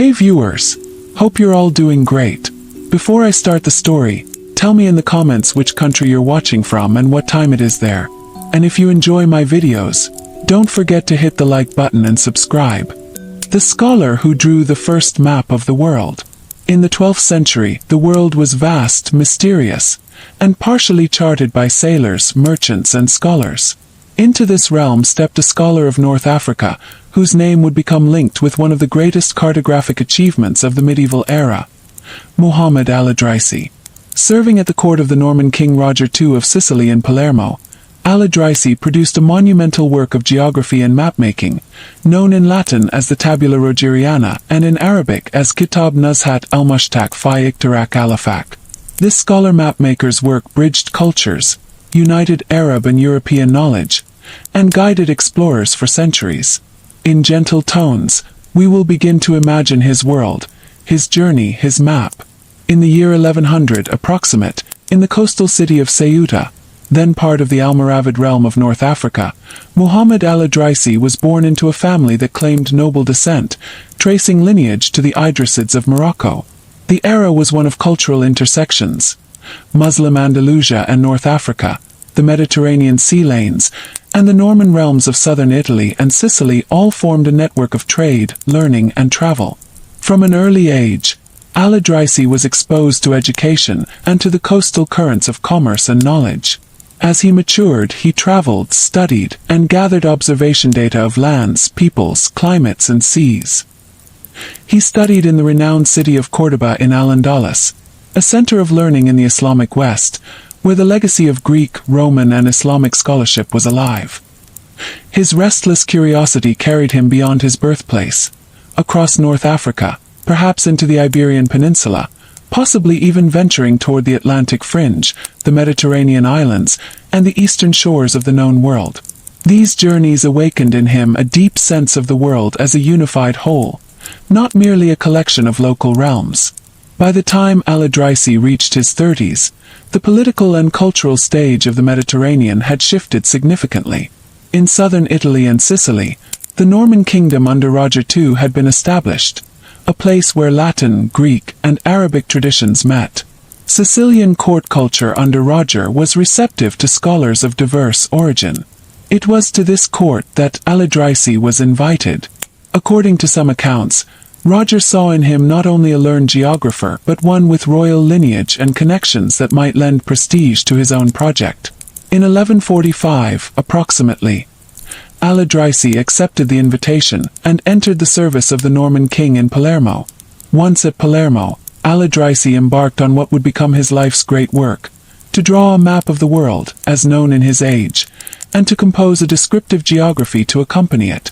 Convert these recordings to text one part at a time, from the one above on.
Hey viewers! Hope you're all doing great. Before I start the story, tell me in the comments which country you're watching from and what time it is there. And if you enjoy my videos, don't forget to hit the like button and subscribe. The scholar who drew the first map of the world. In the 12th century, the world was vast, mysterious, and partially charted by sailors, merchants, and scholars. Into this realm stepped a scholar of North Africa, whose name would become linked with one of the greatest cartographic achievements of the medieval era, Muhammad Al-Idrisi. Serving at the court of the Norman king Roger II of Sicily in Palermo, Al-Idrisi produced a monumental work of geography and mapmaking, known in Latin as the Tabula Rogeriana and in Arabic as Kitab Nuzhat al-Mushtaq fi Iktirak al-Afaq. This scholar mapmaker's work bridged cultures, united Arab and European knowledge, and guided explorers for centuries. In gentle tones, we will begin to imagine his world, his journey, his map. In the year 1100 approximate, in the coastal city of Ceuta, then part of the Almoravid realm of North Africa, Muhammad al-Idrisi was born into a family that claimed noble descent, tracing lineage to the Idrisids of Morocco. The era was one of cultural intersections. Muslim Andalusia and North Africa, the Mediterranean sea lanes, and the Norman realms of southern Italy and Sicily all formed a network of trade, learning, and travel. From an early age, Al-Idrisi was exposed to education and to the coastal currents of commerce and knowledge. As he matured, he traveled, studied, and gathered observation data of lands, peoples, climates, and seas. He studied in the renowned city of Córdoba in Al-Andalus, a center of learning in the Islamic West, where the legacy of Greek, Roman, and Islamic scholarship was alive. His restless curiosity carried him beyond his birthplace, across North Africa, perhaps into the Iberian Peninsula, possibly even venturing toward the Atlantic fringe, the Mediterranean islands, and the eastern shores of the known world. These journeys awakened in him a deep sense of the world as a unified whole, not merely a collection of local realms. By the time Al-Idrisi reached his 30s, the political and cultural stage of the Mediterranean had shifted significantly. In southern Italy and Sicily, the Norman kingdom under Roger II had been established, a place where Latin, Greek, and Arabic traditions met. Sicilian court culture under Roger was receptive to scholars of diverse origin. It was to this court that Al-Idrisi was invited. According to some accounts, Roger saw in him not only a learned geographer but one with royal lineage and connections that might lend prestige to his own project. In 1145, approximately, Al-Idrisi accepted the invitation and entered the service of the Norman king in Palermo. Once at Palermo, Al-Idrisi embarked on what would become his life's great work, to draw a map of the world, as known in his age, and to compose a descriptive geography to accompany it.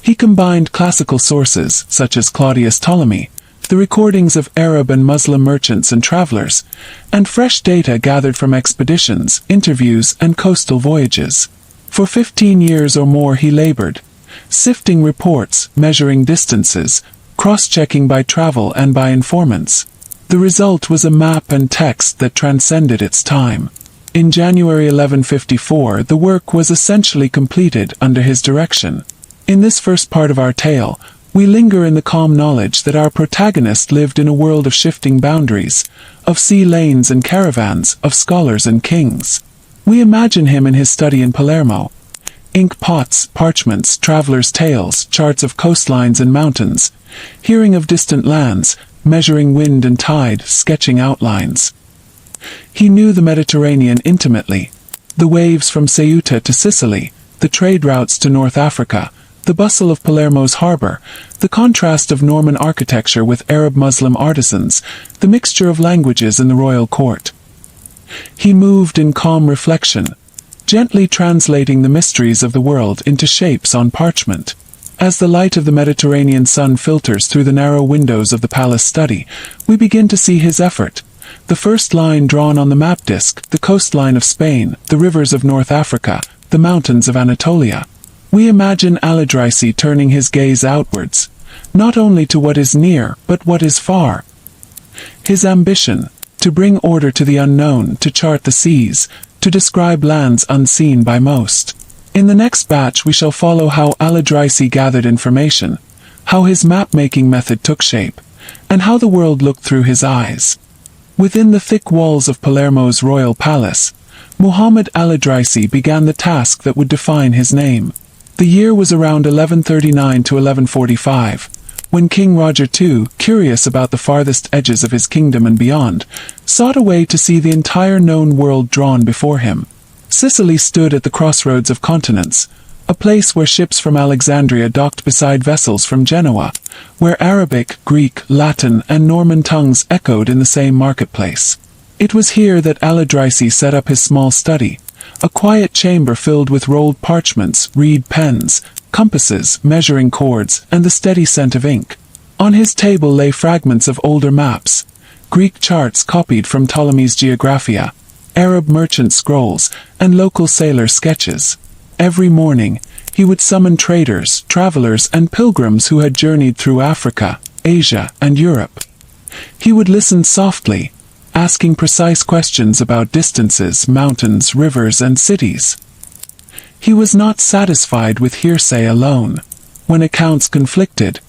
He combined classical sources, such as Claudius Ptolemy, the recordings of Arab and Muslim merchants and travelers, and fresh data gathered from expeditions, interviews, and coastal voyages. For 15 years or more he labored, sifting reports, measuring distances, cross-checking by travel and by informants. The result was a map and text that transcended its time. In January 1154, the work was essentially completed under his direction. In this first part of our tale, we linger in the calm knowledge that our protagonist lived in a world of shifting boundaries, of sea lanes and caravans, of scholars and kings. We imagine him in his study in Palermo. Ink pots, parchments, travelers' tales, charts of coastlines and mountains, hearing of distant lands, measuring wind and tide, sketching outlines. He knew the Mediterranean intimately, the waves from Ceuta to Sicily, the trade routes to North Africa, the bustle of Palermo's harbor, the contrast of Norman architecture with Arab-Muslim artisans, the mixture of languages in the royal court. He moved in calm reflection, gently translating the mysteries of the world into shapes on parchment. As the light of the Mediterranean sun filters through the narrow windows of the palace study, we begin to see his effort. The first line drawn on the map disc, the coastline of Spain, the rivers of North Africa, the mountains of Anatolia. We imagine Al-Idrisi turning his gaze outwards, not only to what is near, but what is far. His ambition, to bring order to the unknown, to chart the seas, to describe lands unseen by most. In the next batch we shall follow how Al-Idrisi gathered information, how his map-making method took shape, and how the world looked through his eyes. Within the thick walls of Palermo's royal palace, Muhammad Al-Idrisi began the task that would define his name. The year was around 1139 to 1145, when King Roger II, curious about the farthest edges of his kingdom and beyond, sought a way to see the entire known world drawn before him. Sicily stood at the crossroads of continents, a place where ships from Alexandria docked beside vessels from Genoa, where Arabic, Greek, Latin, and Norman tongues echoed in the same marketplace. It was here that Al-Idrisi set up his small study, a quiet chamber filled with rolled parchments, reed pens, compasses, measuring cords, and the steady scent of ink. On his table lay fragments of older maps, Greek charts copied from Ptolemy's Geographia, Arab merchant scrolls, and local sailor sketches. Every morning, he would summon traders, travelers, and pilgrims who had journeyed through Africa, Asia, and Europe. He would listen softly, asking precise questions about distances, mountains, rivers, and cities. He was not satisfied with hearsay alone. When accounts conflicted,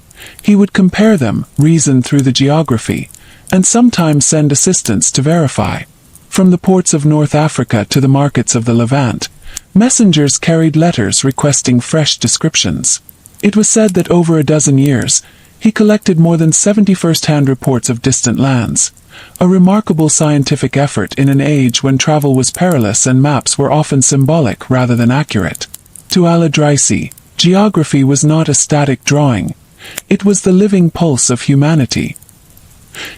he would compare them, reason through the geography, and sometimes send assistants to verify. From the ports of North Africa to the markets of the Levant, messengers carried letters requesting fresh descriptions. It was said that over a dozen years, he collected more than 70 first-hand reports of distant lands, a remarkable scientific effort in an age when travel was perilous and maps were often symbolic rather than accurate. To Al-Idrisi, geography was not a static drawing. It was the living pulse of humanity.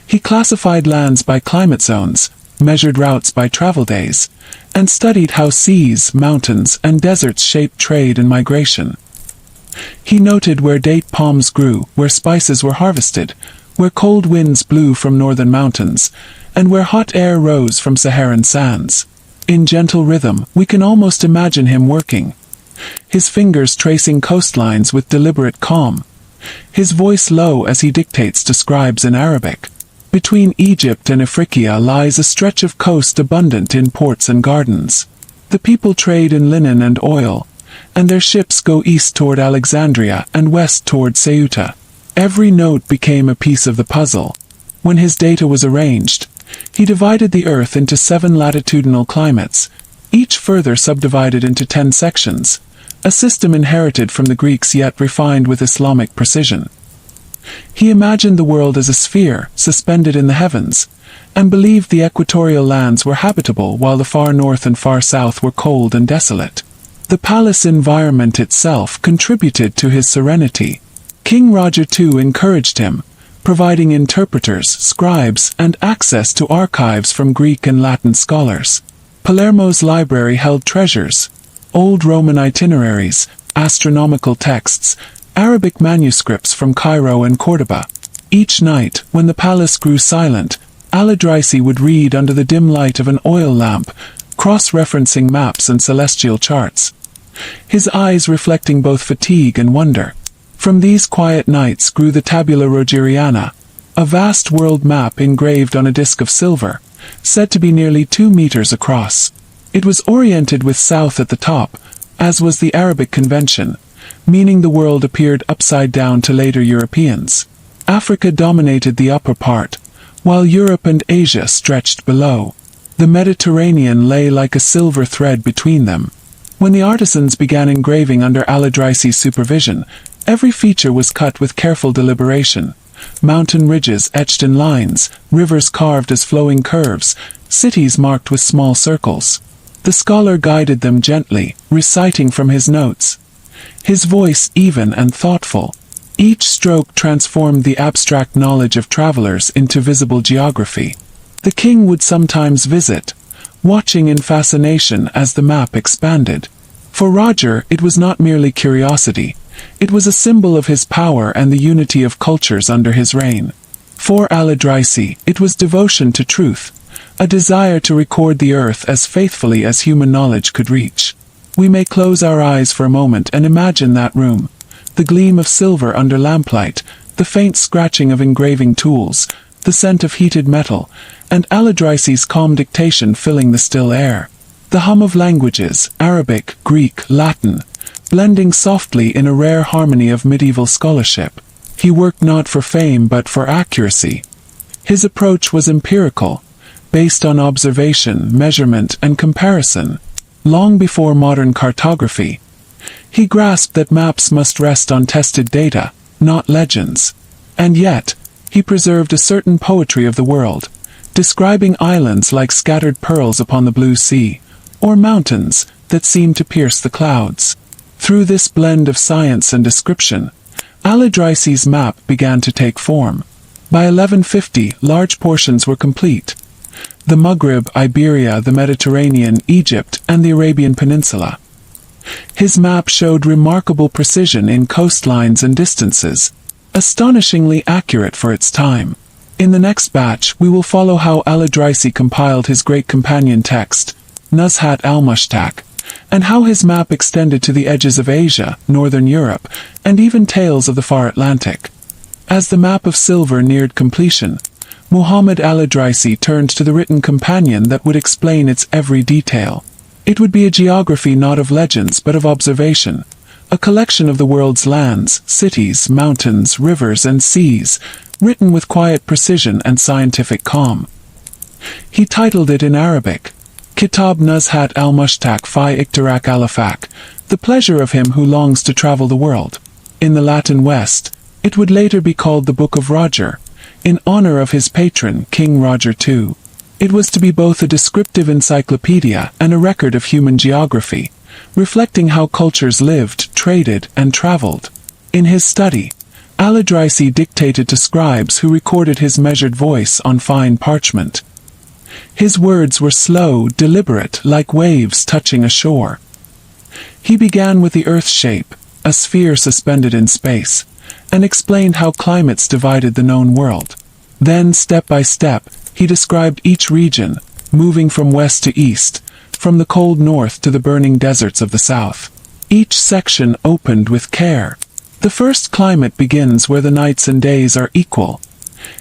He classified lands by climate zones, measured routes by travel days, and studied how seas, mountains, and deserts shaped trade and migration. He noted where date palms grew, where spices were harvested, where cold winds blew from northern mountains, and where hot air rose from Saharan sands. In gentle rhythm, we can almost imagine him working, his fingers tracing coastlines with deliberate calm, his voice low as he dictates to scribes in Arabic. Between Egypt and Africa lies a stretch of coast abundant in ports and gardens. The people trade in linen and oil, and their ships go east toward Alexandria and west toward Ceuta. Every note became a piece of the puzzle. When his data was arranged, he divided the Earth into 7 latitudinal climates, each further subdivided into 10 sections, a system inherited from the Greeks yet refined with Islamic precision. He imagined the world as a sphere, suspended in the heavens, and believed the equatorial lands were habitable while the far north and far south were cold and desolate. The palace environment itself contributed to his serenity. King Roger II encouraged him, providing interpreters, scribes, and access to archives from Greek and Latin scholars. Palermo's library held treasures, old Roman itineraries, astronomical texts, Arabic manuscripts from Cairo and Cordoba. Each night, when the palace grew silent, Al-Idrisi would read under the dim light of an oil lamp, cross-referencing maps and celestial charts, his eyes reflecting both fatigue and wonder. From these quiet nights grew the Tabula Rogeriana, a vast world map engraved on a disc of silver, said to be nearly 2 meters across. It was oriented with south at the top, as was the Arabic convention, meaning the world appeared upside down to later Europeans. Africa dominated the upper part, while Europe and Asia stretched below. The Mediterranean lay like a silver thread between them. When the artisans began engraving under Al-Idrisi's supervision, every feature was cut with careful deliberation. Mountain ridges etched in lines, rivers carved as flowing curves, cities marked with small circles. The scholar guided them gently, reciting from his notes, his voice even and thoughtful. Each stroke transformed the abstract knowledge of travelers into visible geography. The king would sometimes visit, watching in fascination as the map expanded. For Roger, it was not merely curiosity. It was a symbol of his power and the unity of cultures under his reign. For Al-Idrisi, it was devotion to truth, a desire to record the earth as faithfully as human knowledge could reach. We may close our eyes for a moment and imagine that room, the gleam of silver under lamplight, the faint scratching of engraving tools, the scent of heated metal, and Al-Idrisi's calm dictation filling the still air. The hum of languages, Arabic, Greek, Latin, blending softly in a rare harmony of medieval scholarship. He worked not for fame but for accuracy. His approach was empirical, based on observation, measurement, and comparison. Long before modern cartography, he grasped that maps must rest on tested data, not legends. And yet, he preserved a certain poetry of the world, describing islands like scattered pearls upon the blue sea, or mountains that seemed to pierce the clouds. Through this blend of science and description, Al-Idrisi's map began to take form. By 1150, large portions were complete. The Maghreb, Iberia, the Mediterranean, Egypt, and the Arabian Peninsula. His map showed remarkable precision in coastlines and distances, astonishingly accurate for its time. In the next batch, we will follow how Al-Idrisi compiled his great companion text, Nuzhat al-Mushtaq, and how his map extended to the edges of Asia, northern Europe, and even tales of the far Atlantic. As the map of silver neared completion, Muhammad al-Idrisi turned to the written companion that would explain its every detail. It would be a geography not of legends but of observation, a collection of the world's lands, cities, mountains, rivers, and seas, written with quiet precision and scientific calm. He titled it in Arabic, Kitab Nuzhat al-Mushtaq fi Iktirak al-Afaq, the pleasure of him who longs to travel the world. In the Latin West, it would later be called the Book of Roger, in honor of his patron, King Roger II. It was to be both a descriptive encyclopedia and a record of human geography, reflecting how cultures lived, traded, and traveled. In his study, Al-Idrisi dictated to scribes who recorded his measured voice on fine parchment. His words were slow, deliberate, like waves touching a shore. He began with the Earth's shape, a sphere suspended in space, and explained how climates divided the known world. Then, step by step, he described each region, moving from west to east, from the cold north to the burning deserts of the south. Each section opened with care. The first climate begins where the nights and days are equal.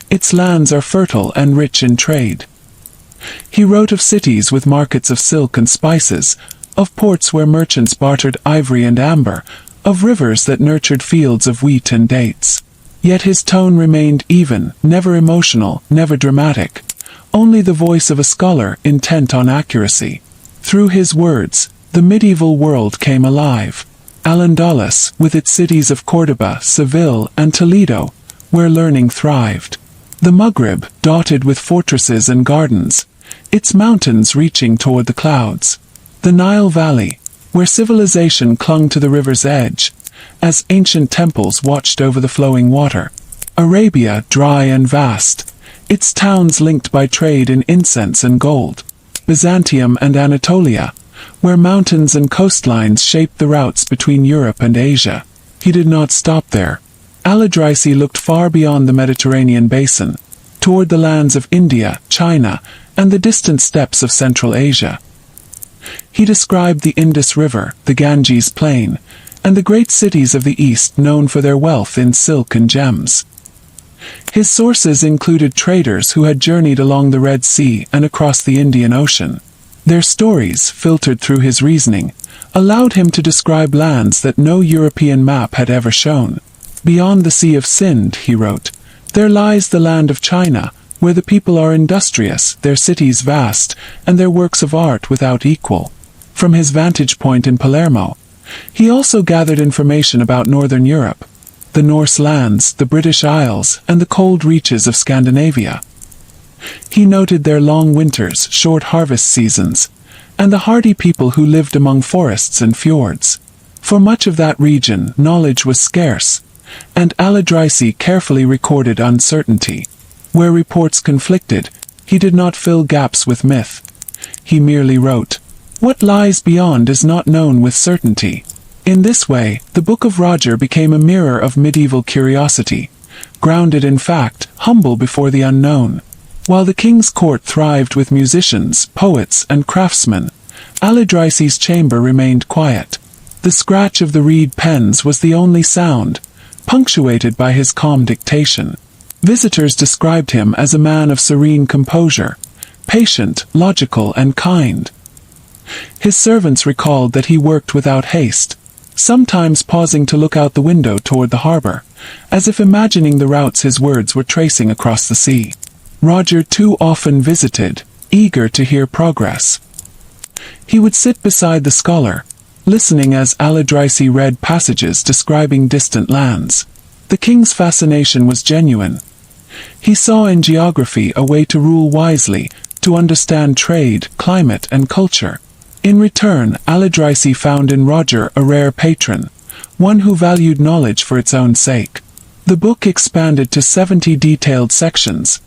Its lands are fertile and rich in trade. He wrote of cities with markets of silk and spices, of ports where merchants bartered ivory and amber, of rivers that nurtured fields of wheat and dates. Yet his tone remained even, never emotional, never dramatic, only the voice of a scholar intent on accuracy. Through his words, the medieval world came alive. Al-Andalus, with its cities of Córdoba, Seville, and Toledo, where learning thrived. The Maghreb, dotted with fortresses and gardens, its mountains reaching toward the clouds. The Nile Valley, where civilization clung to the river's edge, as ancient temples watched over the flowing water. Arabia, dry and vast, its towns linked by trade in incense and gold. Byzantium and Anatolia, where mountains and coastlines shaped the routes between Europe and Asia. He did not stop there. Al-Idrisi looked far beyond the Mediterranean basin, toward the lands of India, China, and the distant steppes of Central Asia. He described the Indus River, the Ganges Plain, and the great cities of the East known for their wealth in silk and gems. His sources included traders who had journeyed along the Red Sea and across the Indian Ocean. Their stories, filtered through his reasoning, allowed him to describe lands that no European map had ever shown. Beyond the Sea of Sind, he wrote, there lies the land of China, where the people are industrious, their cities vast, and their works of art without equal. From his vantage point in Palermo, he also gathered information about northern Europe, the Norse lands, the British Isles, and the cold reaches of Scandinavia. He noted their long winters, short harvest seasons, and the hardy people who lived among forests and fjords. For much of that region, knowledge was scarce, and Al-Idrisi carefully recorded uncertainty. Where reports conflicted, he did not fill gaps with myth. He merely wrote, "What lies beyond is not known with certainty." In this way, the Book of Roger became a mirror of medieval curiosity, grounded in fact, humble before the unknown. While the king's court thrived with musicians, poets, and craftsmen, Al-Idrisi's chamber remained quiet. The scratch of the reed pens was the only sound, punctuated by his calm dictation. Visitors described him as a man of serene composure, patient, logical, and kind. His servants recalled that he worked without haste, sometimes pausing to look out the window toward the harbor, as if imagining the routes his words were tracing across the sea. Roger too often visited, eager to hear progress. He would sit beside the scholar, listening as Al-Idrisi read passages describing distant lands. The king's fascination was genuine. He saw in geography a way to rule wisely, to understand trade, climate, and culture. In return, Al-Idrisi found in Roger a rare patron, one who valued knowledge for its own sake. The book expanded to 70 detailed sections,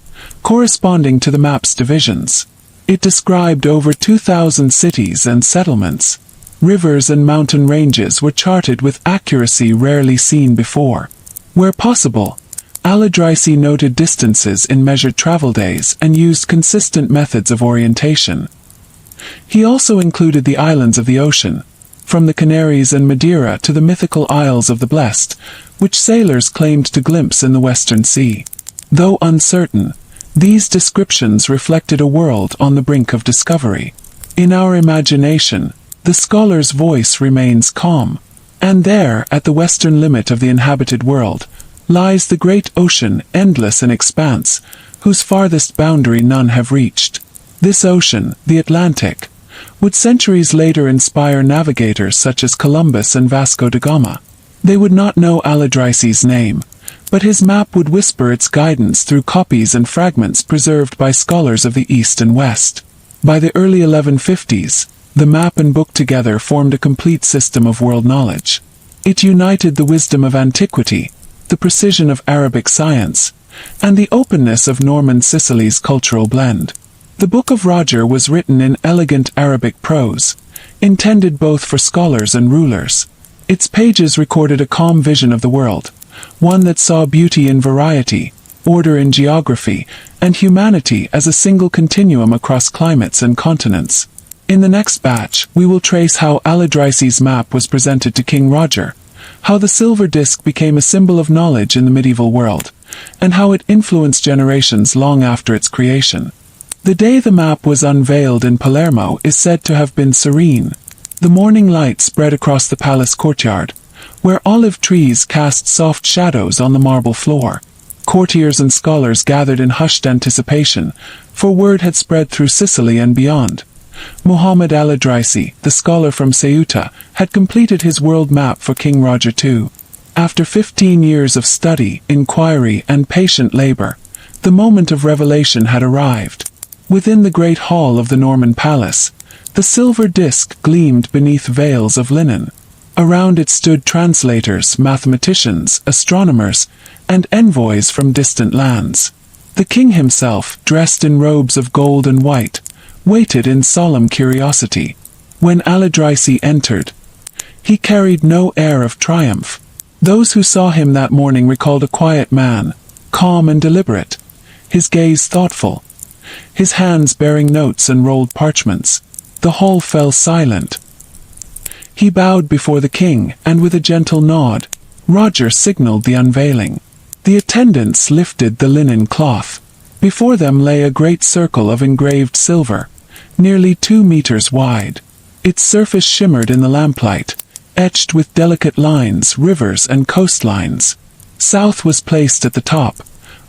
corresponding to the map's divisions. It described over 2,000 cities and settlements. Rivers and mountain ranges were charted with accuracy rarely seen before. Where possible, Al-Idrisi noted distances in measured travel days and used consistent methods of orientation. He also included the islands of the ocean, from the Canaries and Madeira to the mythical Isles of the Blessed, which sailors claimed to glimpse in the Western Sea. Though uncertain, these descriptions reflected a world on the brink of discovery. In our imagination, the scholar's voice remains calm. And there, at the western limit of the inhabited world, lies the great ocean, endless in expanse, whose farthest boundary none have reached. This ocean, the Atlantic, would centuries later inspire navigators such as Columbus and Vasco da Gama. They would not know Al-Idrisi's name, but his map would whisper its guidance through copies and fragments preserved by scholars of the East and West. By the early 1150s, the map and book together formed a complete system of world knowledge. It united the wisdom of antiquity, the precision of Arabic science, and the openness of Norman Sicily's cultural blend. The Book of Roger was written in elegant Arabic prose, intended both for scholars and rulers. Its pages recorded a calm vision of the world, one that saw beauty in variety, order in geography, and humanity as a single continuum across climates and continents. In the next batch, we will trace how Al-Idrisi's map was presented to King Roger, how the silver disc became a symbol of knowledge in the medieval world, and how it influenced generations long after its creation. The day the map was unveiled in Palermo is said to have been serene. The morning light spread across the palace courtyard, where olive trees cast soft shadows on the marble floor. Courtiers and scholars gathered in hushed anticipation, for word had spread through Sicily and beyond. Muhammad al-Idrisi, the scholar from Ceuta, had completed his world map for King Roger II. After 15 years of study, inquiry, and patient labor, the moment of revelation had arrived. Within the great hall of the Norman palace, the silver disc gleamed beneath veils of linen. Around it stood translators, mathematicians, astronomers, and envoys from distant lands. The king himself, dressed in robes of gold and white, waited in solemn curiosity. When Al-Idrisi entered, he carried no air of triumph. Those who saw him that morning recalled a quiet man, calm and deliberate, his gaze thoughtful, his hands bearing notes and rolled parchments. The hall fell silent. He bowed before the king, and with a gentle nod, Roger signaled the unveiling. The attendants lifted the linen cloth. Before them lay a great circle of engraved silver, nearly 2 meters wide. Its surface shimmered in the lamplight, etched with delicate lines, rivers, and coastlines. South was placed at the top,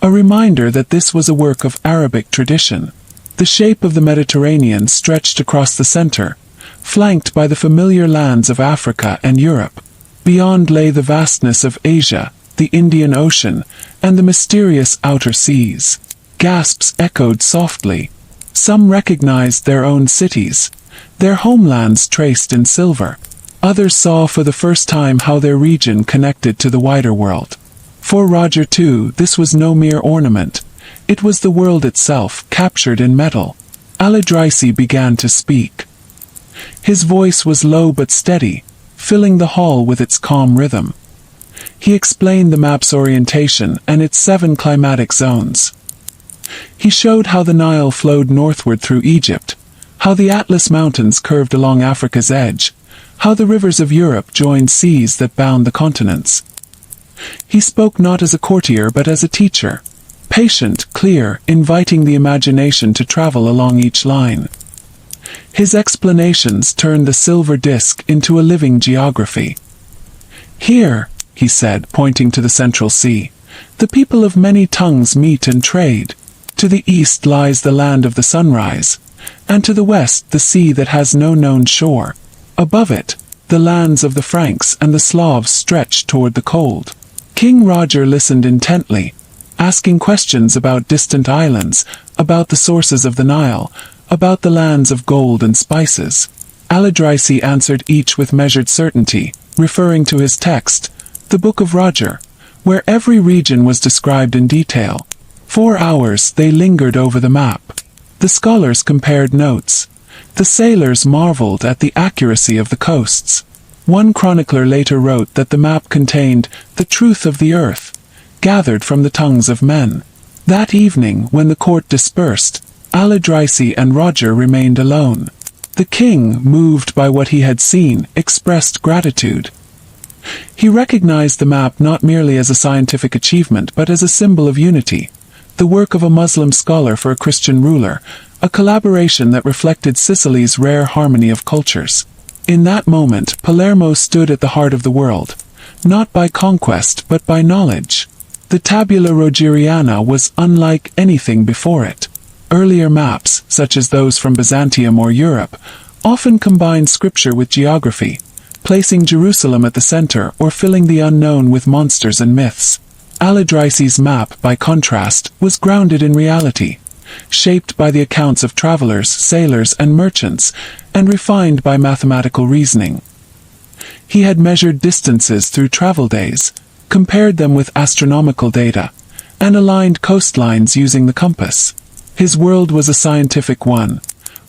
a reminder that this was a work of Arabic tradition. The shape of the Mediterranean stretched across the center, flanked by the familiar lands of Africa and Europe. Beyond lay the vastness of Asia, the Indian Ocean, and the mysterious outer seas. Gasps echoed softly. Some recognized their own cities, their homelands traced in silver. Others saw for the first time how their region connected to the wider world. For Roger too, this was no mere ornament. It was the world itself, captured in metal. Al-Idrisi began to speak. His voice was low but steady, filling the hall with its calm rhythm. He explained the map's orientation and its 7 climatic zones. He showed how the Nile flowed northward through Egypt, how the Atlas Mountains curved along Africa's edge, how the rivers of Europe joined seas that bound the continents. He spoke not as a courtier but as a teacher, patient, clear, inviting the imagination to travel along each line. His explanations turned the silver disc into a living geography. "Here," he said, pointing to the central sea, "the people of many tongues meet and trade. To the east lies the land of the sunrise, and to the west the sea that has no known shore. Above it, the lands of the Franks and the Slavs stretch toward the cold." King Roger listened intently, asking questions about distant islands, about the sources of the Nile, about the lands of gold and spices. Al-Idrisi answered each with measured certainty, referring to his text, the Book of Roger, where every region was described in detail. 4 hours they lingered over the map. The scholars compared notes. The sailors marveled at the accuracy of the coasts. One chronicler later wrote that the map contained the truth of the earth, gathered from the tongues of men. That evening, when the court dispersed, Al-Idrisi and Roger remained alone. The king, moved by what he had seen, expressed gratitude. He recognized the map not merely as a scientific achievement but as a symbol of unity, the work of a Muslim scholar for a Christian ruler, a collaboration that reflected Sicily's rare harmony of cultures. In that moment, Palermo stood at the heart of the world, not by conquest but by knowledge. The tabula rogeriana was unlike anything before it. Earlier maps, such as those from Byzantium or Europe, often combined scripture with geography, placing Jerusalem at the center or filling the unknown with monsters and myths. Al-Idrisi's map, by contrast, was grounded in reality, shaped by the accounts of travelers, sailors, and merchants, and refined by mathematical reasoning. He had measured distances through travel days, compared them with astronomical data, and aligned coastlines using the compass. His world was a scientific one,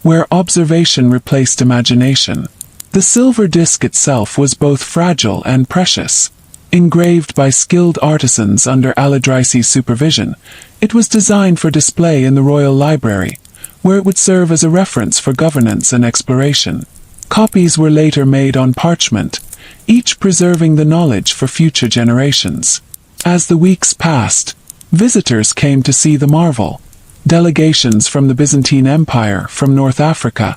where observation replaced imagination. The silver disc itself was both fragile and precious. Engraved by skilled artisans under Al-Idrisi's supervision, it was designed for display in the royal library, where it would serve as a reference for governance and exploration. Copies were later made on parchment, each preserving the knowledge for future generations. As the weeks passed, visitors came to see the marvel. Delegations from the Byzantine Empire, from North Africa,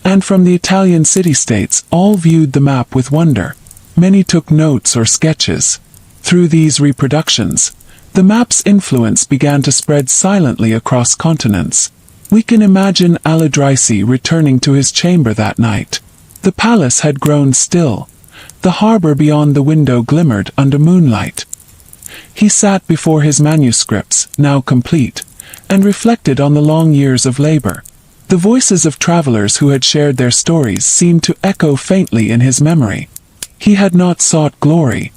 and from the Italian city-states all viewed the map with wonder. Many took notes or sketches. Through these reproductions, the map's influence began to spread silently across continents. We can imagine Al-Idrisi returning to his chamber that night. The palace had grown still. The harbor beyond the window glimmered under moonlight. He sat before his manuscripts, now complete, and reflected on the long years of labor. The voices of travelers who had shared their stories seemed to echo faintly in his memory. He had not sought glory.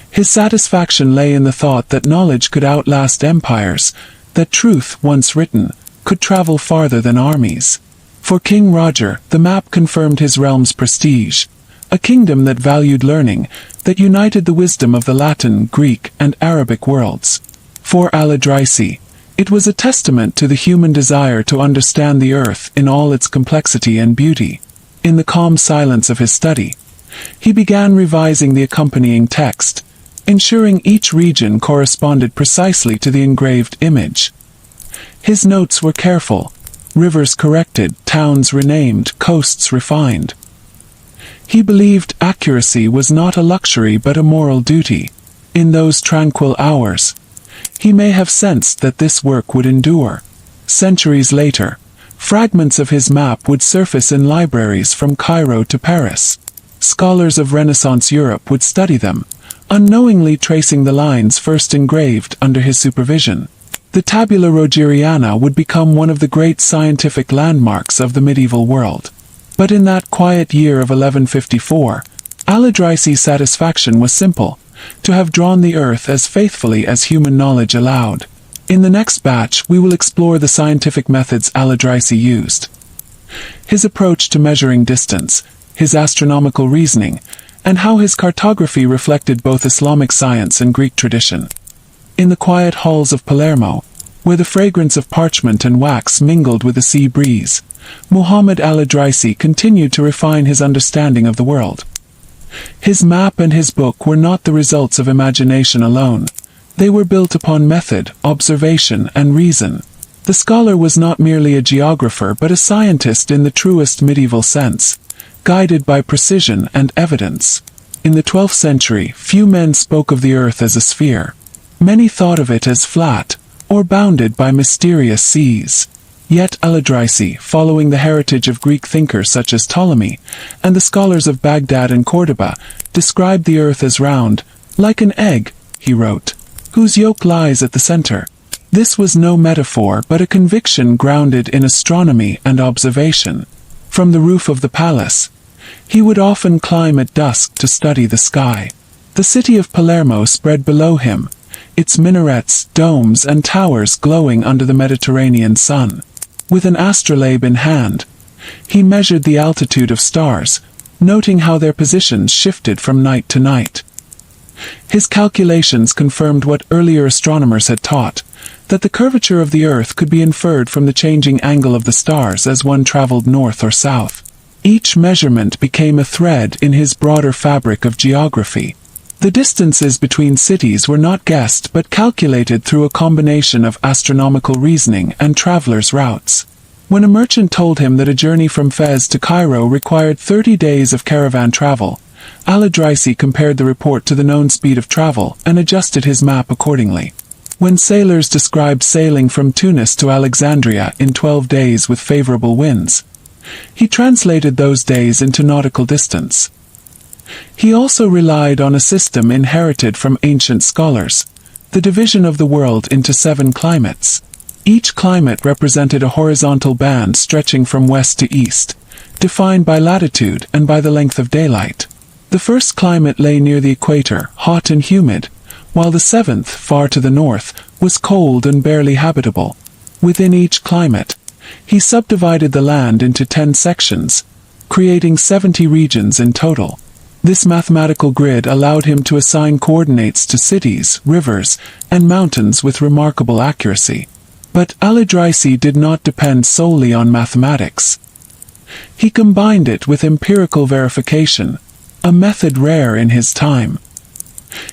His satisfaction lay in the thought that knowledge could outlast empires, that truth, once written, could travel farther than armies. For King Roger, the map confirmed his realm's prestige, a kingdom that valued learning, that united the wisdom of the Latin, Greek, and Arabic worlds. For Al-Idrisi, it was a testament to the human desire to understand the earth in all its complexity and beauty. In the calm silence of his study, he began revising the accompanying text, ensuring each region corresponded precisely to the engraved image. His notes were careful, rivers corrected, towns renamed, coasts refined. He believed accuracy was not a luxury but a moral duty. In those tranquil hours, he may have sensed that this work would endure. Centuries later, fragments of his map would surface in libraries from Cairo to Paris. Scholars of Renaissance Europe would study them, unknowingly tracing the lines first engraved under his supervision. The tabula rogeriana would become one of the great scientific landmarks of the medieval world. But in that quiet year of 1154, Al-Idrisi's satisfaction was simple: to have drawn the earth as faithfully as human knowledge allowed. In the next batch, we will explore the scientific methods Al-Idrisi used. His approach to measuring distance, his astronomical reasoning, and how his cartography reflected both Islamic science and Greek tradition. In the quiet halls of Palermo, where the fragrance of parchment and wax mingled with the sea breeze, Muhammad Al-Idrisi continued to refine his understanding of the world. His map and his book were not the results of imagination alone. They were built upon method, observation, and reason. The scholar was not merely a geographer but a scientist in the truest medieval sense, guided by precision and evidence. In the 12th century, few men spoke of the earth as a sphere. Many thought of it as flat, or bounded by mysterious seas. Yet Al-Idrisi, following the heritage of Greek thinkers such as Ptolemy, and the scholars of Baghdad and Cordoba, described the earth as round, like an egg, he wrote, whose yolk lies at the center. This was no metaphor but a conviction grounded in astronomy and observation. From the roof of the palace, he would often climb at dusk to study the sky. The city of Palermo spread below him, its minarets, domes, and towers glowing under the Mediterranean sun. With an astrolabe in hand, he measured the altitude of stars, noting how their positions shifted from night to night. His calculations confirmed what earlier astronomers had taught, that the curvature of the Earth could be inferred from the changing angle of the stars as one traveled north or south. Each measurement became a thread in his broader fabric of geography. The distances between cities were not guessed but calculated through a combination of astronomical reasoning and travelers' routes. When a merchant told him that a journey from Fez to Cairo required 30 days of caravan travel, Al-Idrisi compared the report to the known speed of travel and adjusted his map accordingly. When sailors described sailing from Tunis to Alexandria in 12 days with favorable winds, he translated those days into nautical distance. He also relied on a system inherited from ancient scholars, the division of the world into 7 climates. Each climate represented a horizontal band stretching from west to east, defined by latitude and by the length of daylight. The first climate lay near the equator, hot and humid, while the 7th, far to the north, was cold and barely habitable. Within each climate, he subdivided the land into 10 sections, creating 70 regions in total. This mathematical grid allowed him to assign coordinates to cities, rivers, and mountains with remarkable accuracy. But Al-Idrisi did not depend solely on mathematics. He combined it with empirical verification, a method rare in his time.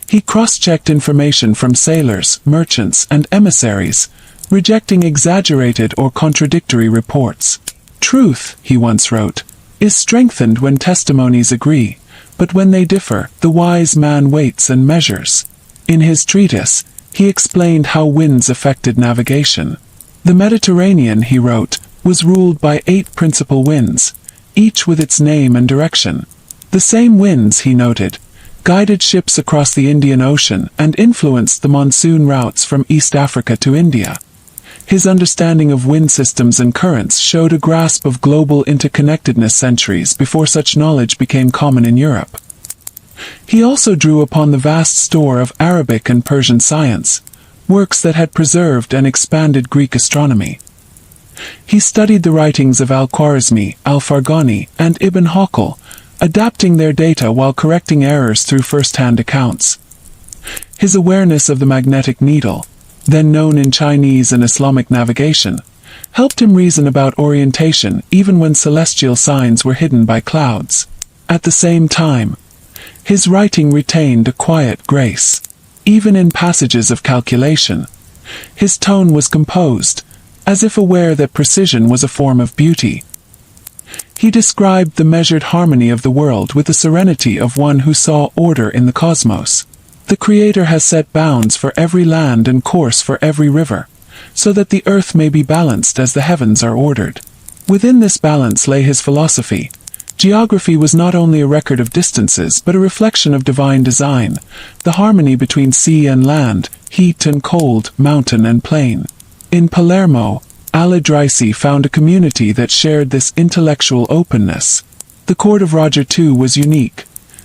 He cross-checked information from sailors, merchants, and emissaries, rejecting exaggerated or contradictory reports. "Truth," he once wrote, "is strengthened when testimonies agree, but when they differ, the wise man waits and measures." In his treatise, he explained how winds affected navigation. The Mediterranean, he wrote, was ruled by 8 principal winds, each with its name and direction. The same winds, he noted, guided ships across the Indian Ocean and influenced the monsoon routes from East Africa to India. His understanding of wind systems and currents showed a grasp of global interconnectedness centuries before such knowledge became common in Europe. He also drew upon the vast store of Arabic and Persian science, works that had preserved and expanded Greek astronomy. He studied the writings of Al-Khwarizmi, Al-Farghani, and Ibn Hawqal, adapting their data while correcting errors through first-hand accounts. His awareness of the magnetic needle, then known in Chinese and Islamic navigation, helped him reason about orientation even when celestial signs were hidden by clouds. At the same time, his writing retained a quiet grace. Even in passages of calculation, his tone was composed, as if aware that precision was a form of beauty. He described the measured harmony of the world with the serenity of one who saw order in the cosmos. The Creator has set bounds for every land and course for every river, so that the earth may be balanced as the heavens are ordered. Within this balance lay his philosophy. Geography was not only a record of distances but a reflection of divine design, the harmony between sea and land, heat and cold, mountain and plain. In Palermo, Al-Idrisi found a community that shared this intellectual openness. The court of Roger II was unique.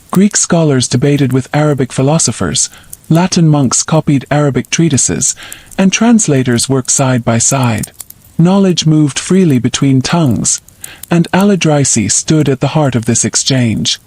Greek scholars debated with Arabic philosophers, Latin monks copied Arabic treatises, and translators worked side by side. Knowledge moved freely between tongues, and Al-Idrisi stood at the heart of this exchange.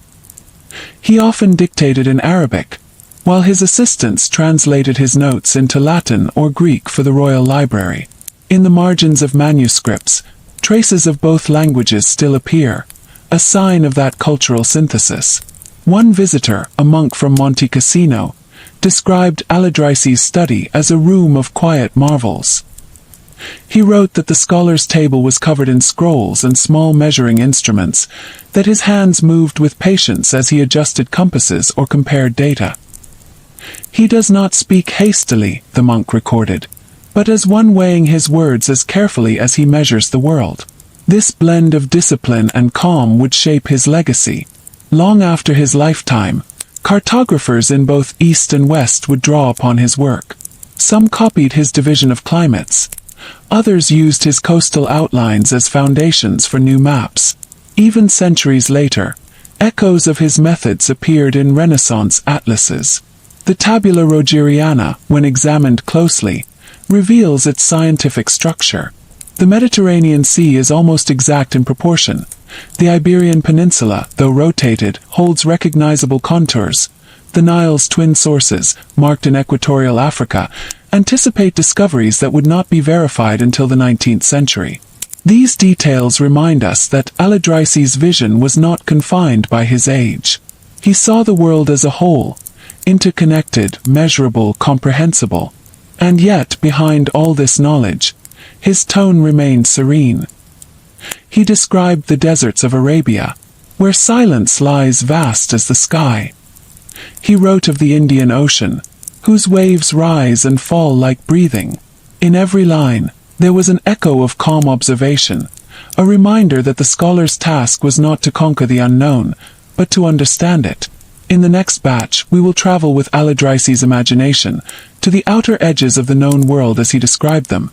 He often dictated in Arabic, while his assistants translated his notes into Latin or Greek for the royal library. In the margins of manuscripts, traces of both languages still appear, a sign of that cultural synthesis. One visitor, a monk from Monte Cassino, described Al-Idrisi's study as a room of quiet marvels. He wrote that the scholar's table was covered in scrolls and small measuring instruments, that his hands moved with patience as he adjusted compasses or compared data. He does not speak hastily, the monk recorded, but as one weighing his words as carefully as he measures the world. This blend of discipline and calm would shape his legacy. Long after his lifetime, cartographers in both East and West would draw upon his work. Some copied his division of climates. Others used his coastal outlines as foundations for new maps. Even centuries later, echoes of his methods appeared in Renaissance atlases. The Tabula Rogeriana, when examined closely, reveals its scientific structure. The Mediterranean Sea is almost exact in proportion. The Iberian Peninsula, though rotated, holds recognizable contours. The Nile's twin sources, marked in equatorial Africa, anticipate discoveries that would not be verified until the 19th century. These details remind us that Al-Idrisi's vision was not confined by his age. He saw the world as a whole, interconnected, measurable, comprehensible. And yet, behind all this knowledge, his tone remained serene. He described the deserts of Arabia, where silence lies vast as the sky. He wrote of the Indian Ocean, whose waves rise and fall like breathing. In every line, there was an echo of calm observation, a reminder that the scholar's task was not to conquer the unknown, but to understand it. In the next batch, we will travel with Al-Idrisi's imagination to the outer edges of the known world as he described them.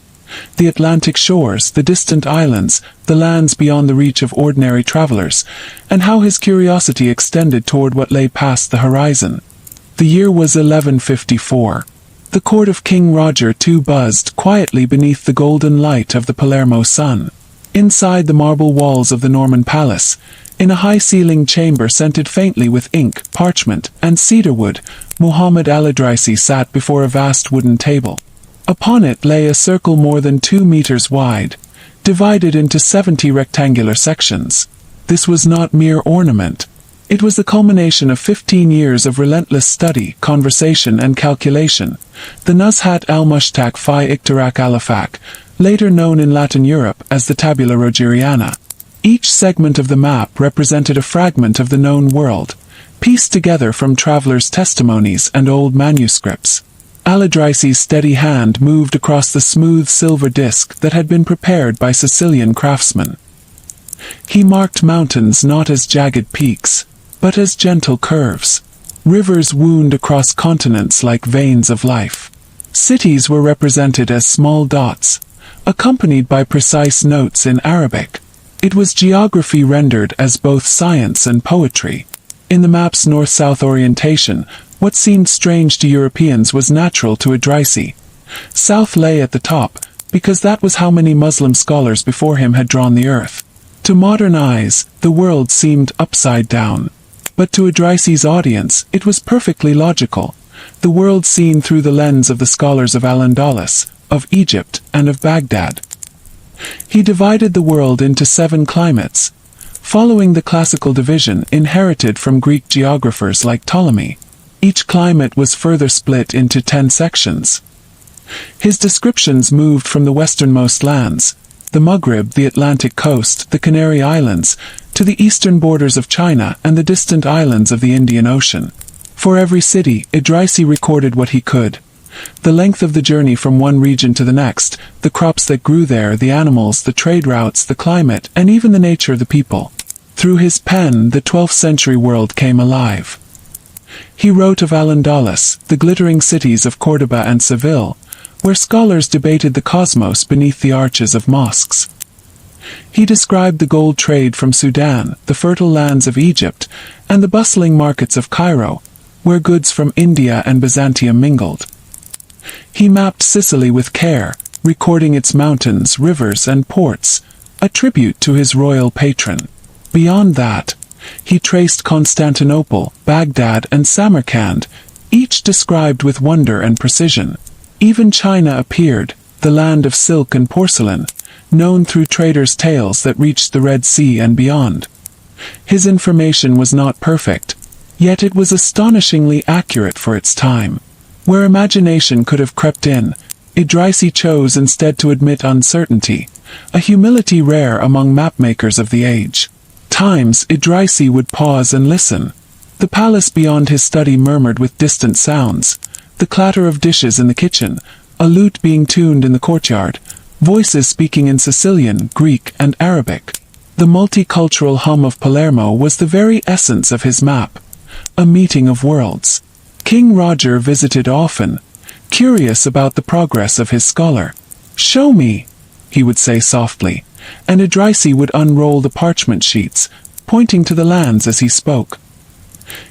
The Atlantic shores, the distant islands, the lands beyond the reach of ordinary travelers, and how his curiosity extended toward what lay past the horizon. The year was 1154. The court of King Roger II buzzed quietly beneath the golden light of the Palermo sun. Inside the marble walls of the Norman palace, in a high-ceilinged chamber scented faintly with ink, parchment, and cedarwood, Muhammad Al-Idrisi sat before a vast wooden table. Upon it lay a circle more than 2 meters wide, divided into 70 rectangular sections. This was not mere ornament. It was the culmination of 15 years of relentless study, conversation, and calculation. The Nuzhat al-Mushtaq fi Iktirak al-Afaq, later known in Latin Europe as the Tabula Rogeriana. Each segment of the map represented a fragment of the known world, pieced together from travelers' testimonies and old manuscripts. Al-Idrisi's steady hand moved across the smooth silver disc that had been prepared by Sicilian craftsmen. He marked mountains not as jagged peaks, but as gentle curves. Rivers wound across continents like veins of life. Cities were represented as small dots, accompanied by precise notes in Arabic. It was geography rendered as both science and poetry. In the map's north-south orientation, what seemed strange to Europeans was natural to Idrisi. South lay at the top, because that was how many Muslim scholars before him had drawn the earth. To modern eyes, the world seemed upside down. But to Idrisi's audience, it was perfectly logical. The world seen through the lens of the scholars of Al-Andalus, of Egypt, and of Baghdad. He divided the world into 7 climates, following the classical division inherited from Greek geographers like Ptolemy. Each climate was further split into 10 sections. His descriptions moved from the westernmost lands, the Maghreb, the Atlantic coast, the Canary Islands, to the eastern borders of China and the distant islands of the Indian Ocean. For every city, Idrisi recorded what he could. The length of the journey from one region to the next, the crops that grew there, the animals, the trade routes, the climate, and even the nature of the people. Through his pen, the 12th century world came alive. He wrote of Al-Andalus, the glittering cities of Córdoba and Seville, where scholars debated the cosmos beneath the arches of mosques. He described the gold trade from Sudan, the fertile lands of Egypt, and the bustling markets of Cairo, where goods from India and Byzantium mingled. He mapped Sicily with care, recording its mountains, rivers, and ports, a tribute to his royal patron. Beyond that, he traced Constantinople, Baghdad, and Samarkand, each described with wonder and precision. Even China appeared, the land of silk and porcelain, known through traders' tales that reached the Red Sea and beyond. His information was not perfect, yet it was astonishingly accurate for its time. Where imagination could have crept in, Idrisi chose instead to admit uncertainty, a humility rare among mapmakers of the age. Times Idrisi would pause and listen. The palace beyond his study murmured with distant sounds, the clatter of dishes in the kitchen, a lute being tuned in the courtyard, voices speaking in Sicilian, Greek, and Arabic. The multicultural hum of Palermo was the very essence of his map, a meeting of worlds. King Roger visited often, curious about the progress of his scholar. "Show me," he would say softly, and Idrisi would unroll the parchment sheets, pointing to the lands as he spoke.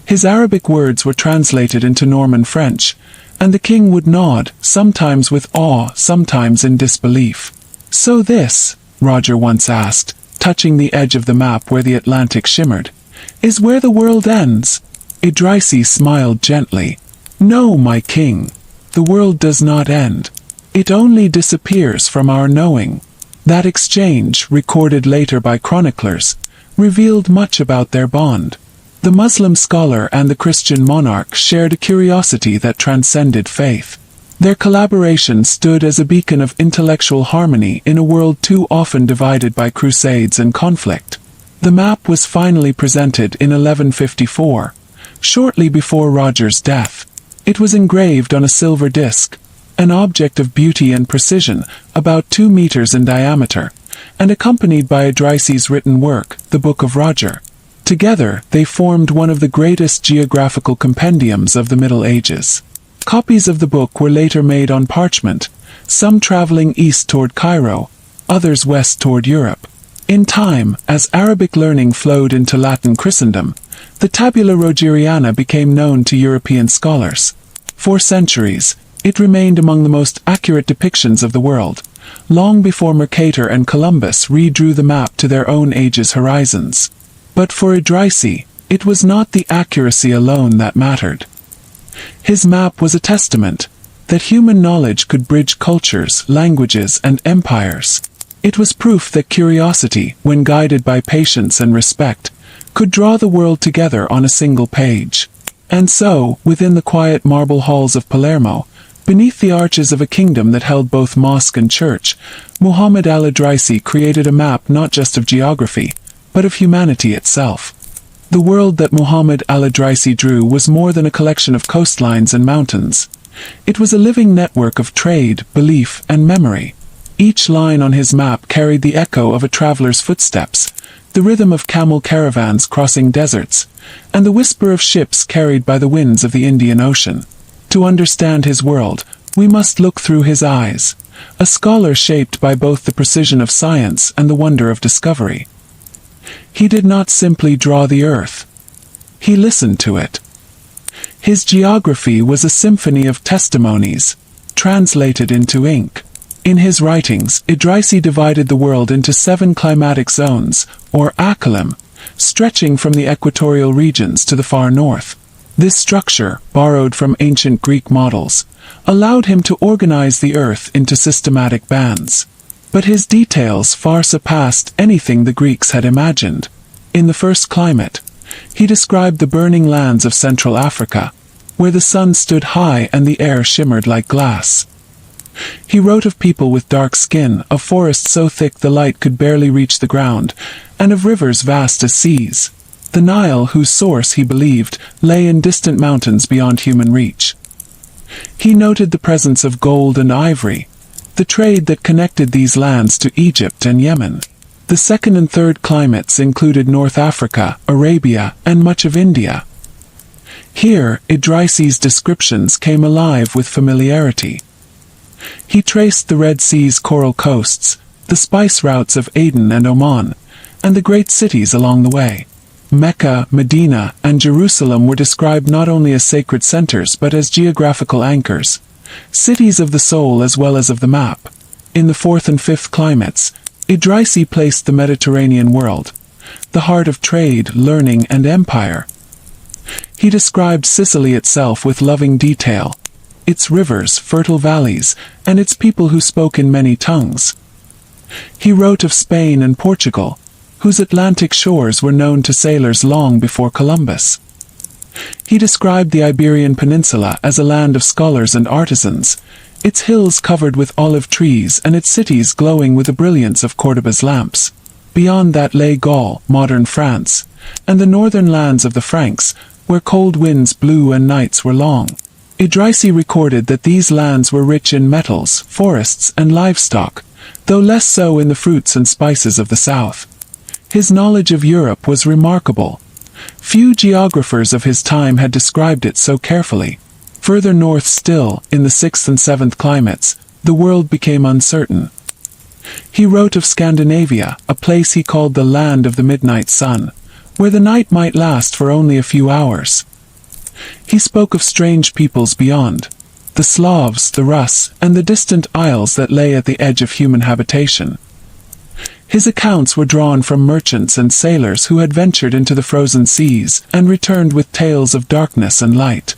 His Arabic words were translated into Norman French, and the king would nod, sometimes with awe, sometimes in disbelief. "So this," Roger once asked, touching the edge of the map where the Atlantic shimmered, "is where the world ends?" Idrisi smiled gently. "No, my king. The world does not end. It only disappears from our knowing." That exchange, recorded later by chroniclers, revealed much about their bond. The Muslim scholar and the Christian monarch shared a curiosity that transcended faith. Their collaboration stood as a beacon of intellectual harmony in a world too often divided by crusades and conflict. The map was finally presented in 1154, shortly before Roger's death. It was engraved on a silver disc, an object of beauty and precision, about 2 meters in diameter, and accompanied by Idrisi's written work, the Book of Roger. Together, they formed one of the greatest geographical compendiums of the Middle Ages. Copies of the book were later made on parchment, some traveling east toward Cairo, others west toward Europe. In time, as Arabic learning flowed into Latin Christendom, the Tabula Rogeriana became known to European scholars. For centuries, it remained among the most accurate depictions of the world, long before Mercator and Columbus redrew the map to their own age's horizons. But for Idrisi, it was not the accuracy alone that mattered. His map was a testament that human knowledge could bridge cultures, languages, and empires. It was proof that curiosity, when guided by patience and respect, could draw the world together on a single page. And so, within the quiet marble halls of Palermo, beneath the arches of a kingdom that held both mosque and church, Muhammad al-Idrisi created a map not just of geography, but of humanity itself. The world that Muhammad al-Idrisi drew was more than a collection of coastlines and mountains. It was a living network of trade, belief, and memory. Each line on his map carried the echo of a traveler's footsteps, the rhythm of camel caravans crossing deserts, and the whisper of ships carried by the winds of the Indian Ocean. To understand his world, we must look through his eyes, a scholar shaped by both the precision of science and the wonder of discovery. He did not simply draw the earth. He listened to it. His geography was a symphony of testimonies, translated into ink. In his writings, Idrisi divided the world into 7 climatic zones, or akalim, stretching from the equatorial regions to the far north. This structure, borrowed from ancient Greek models, allowed him to organize the earth into systematic bands. But his details far surpassed anything the Greeks had imagined. In the first climate, he described the burning lands of Central Africa, where the sun stood high and the air shimmered like glass. He wrote of people with dark skin, of forests so thick the light could barely reach the ground, and of rivers vast as seas. The Nile, whose source, he believed, lay in distant mountains beyond human reach. He noted the presence of gold and ivory, the trade that connected these lands to Egypt and Yemen. The second and third climates included North Africa, Arabia, and much of India. Here, Idrisi's descriptions came alive with familiarity. He traced the Red Sea's coral coasts, the spice routes of Aden and Oman, and the great cities along the way. Mecca, Medina, and Jerusalem were described not only as sacred centers but as geographical anchors, cities of the soul as well as of the map. In the fourth and fifth climates, Idrisi placed the Mediterranean world, the heart of trade, learning, and empire. He described Sicily itself with loving detail, its rivers, fertile valleys, and its people who spoke in many tongues. He wrote of Spain and Portugal, whose Atlantic shores were known to sailors long before Columbus. He described the Iberian Peninsula as a land of scholars and artisans, its hills covered with olive trees and its cities glowing with the brilliance of Cordoba's lamps. Beyond that lay Gaul, modern France, and the northern lands of the Franks, where cold winds blew and nights were long. Idrisi recorded that these lands were rich in metals, forests, and livestock, though less so in the fruits and spices of the south. His knowledge of Europe was remarkable. Few geographers of his time had described it so carefully. Further north still, in the 6th and 7th climates, the world became uncertain. He wrote of Scandinavia, a place he called the land of the midnight sun, where the night might last for only a few hours. He spoke of strange peoples beyond, the Slavs, the Rus, and the distant isles that lay at the edge of human habitation. His accounts were drawn from merchants and sailors who had ventured into the frozen seas and returned with tales of darkness and light.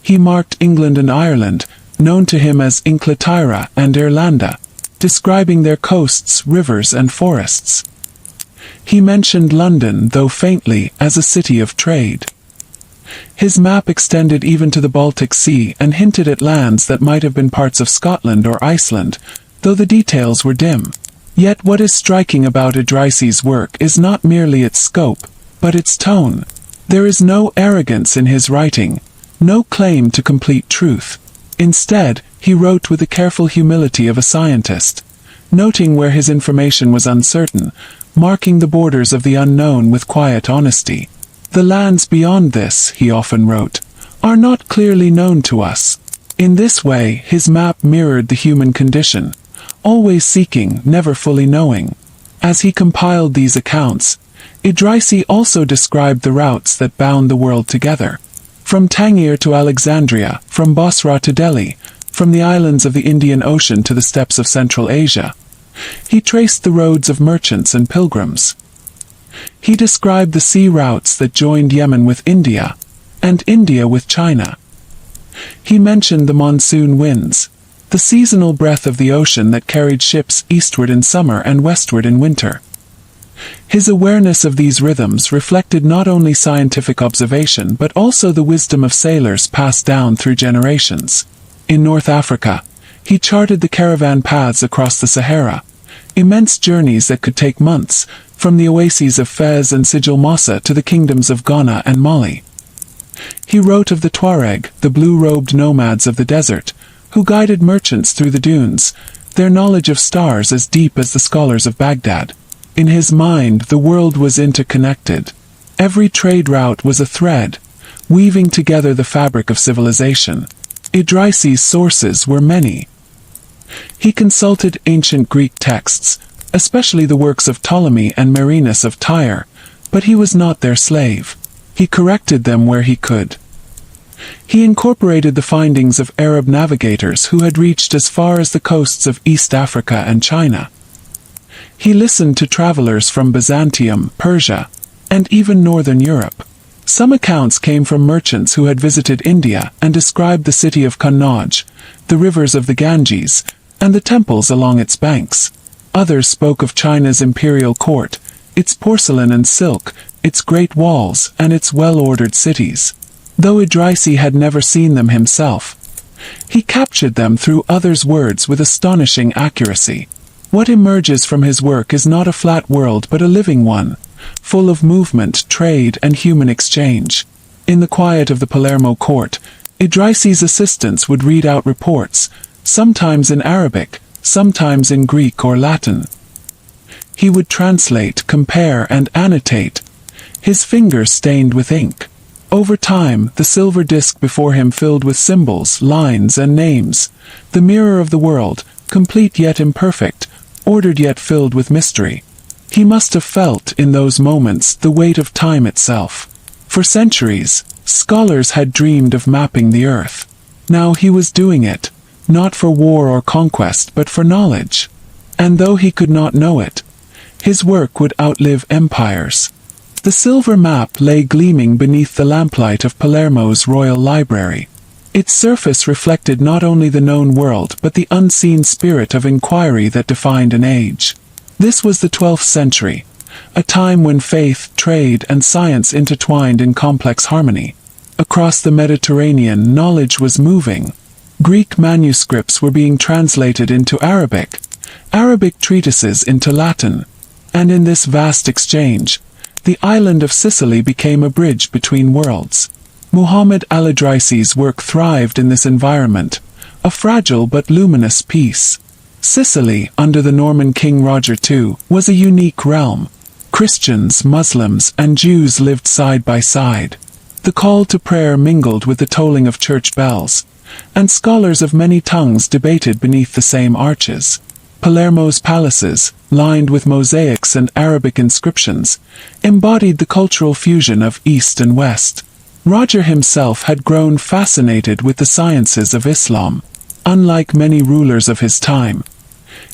He marked England and Ireland, known to him as Inglaterra and Irlanda, describing their coasts, rivers, and forests. He mentioned London, though faintly, as a city of trade. His map extended even to the Baltic Sea and hinted at lands that might have been parts of Scotland or Iceland, though the details were dim. Yet what is striking about Idrisi's work is not merely its scope, but its tone. There is no arrogance in his writing, no claim to complete truth. Instead, he wrote with the careful humility of a scientist, noting where his information was uncertain, marking the borders of the unknown with quiet honesty. The lands beyond this, he often wrote, are not clearly known to us. In this way, his map mirrored the human condition, always seeking, never fully knowing. As he compiled these accounts, Idrisi also described the routes that bound the world together. From Tangier to Alexandria, from Basra to Delhi, from the islands of the Indian Ocean to the steppes of Central Asia. He traced the roads of merchants and pilgrims. He described the sea routes that joined Yemen with India, and India with China. He mentioned the monsoon winds, the seasonal breath of the ocean that carried ships eastward in summer and westward in winter. His awareness of these rhythms reflected not only scientific observation but also the wisdom of sailors passed down through generations. In North Africa, he charted the caravan paths across the Sahara, immense journeys that could take months, from the oases of Fez and Sijil Massa to the kingdoms of Ghana and Mali. He wrote of the Tuareg, the blue-robed nomads of the desert, who guided merchants through the dunes, their knowledge of stars as deep as the scholars of Baghdad. In his mind, the world was interconnected. Every trade route was a thread, weaving together the fabric of civilization. Idrisi's sources were many. He consulted ancient Greek texts, especially the works of Ptolemy and Marinus of Tyre, but he was not their slave. He corrected them where he could. He incorporated the findings of Arab navigators who had reached as far as the coasts of East Africa and China. He listened to travelers from Byzantium, Persia, and even Northern Europe. Some accounts came from merchants who had visited India and described the city of Kannauj, the rivers of the Ganges, and the temples along its banks. Others spoke of China's imperial court, its porcelain and silk, its great walls, and its well-ordered cities. Though Idrisi had never seen them himself, he captured them through others' words with astonishing accuracy. What emerges from his work is not a flat world but a living one, full of movement, trade, and human exchange. In the quiet of the Palermo court, Idrisi's assistants would read out reports, sometimes in Arabic, sometimes in Greek or Latin. He would translate, compare, and annotate, his fingers stained with ink. Over time, the silver disc before him filled with symbols, lines, and names, the mirror of the world, complete yet imperfect, ordered yet filled with mystery. He must have felt, in those moments, the weight of time itself. For centuries, scholars had dreamed of mapping the earth. Now he was doing it, not for war or conquest but for knowledge. And though he could not know it, his work would outlive empires. The silver map lay gleaming beneath the lamplight of Palermo's royal library. Its surface reflected not only the known world but the unseen spirit of inquiry that defined an age. This was the 12th century, a time when faith, trade, and science intertwined in complex harmony. Across the Mediterranean, knowledge was moving. Greek manuscripts were being translated into Arabic, Arabic treatises into Latin, and in this vast exchange, the island of Sicily became a bridge between worlds. Muhammad Al-Idrisi's work thrived in this environment, a fragile but luminous piece. Sicily, under the Norman King Roger II, was a unique realm. Christians, Muslims, and Jews lived side by side. The call to prayer mingled with the tolling of church bells, and scholars of many tongues debated beneath the same arches. Palermo's palaces, lined with mosaics and Arabic inscriptions, embodied the cultural fusion of East and West. Roger himself had grown fascinated with the sciences of Islam. Unlike many rulers of his time,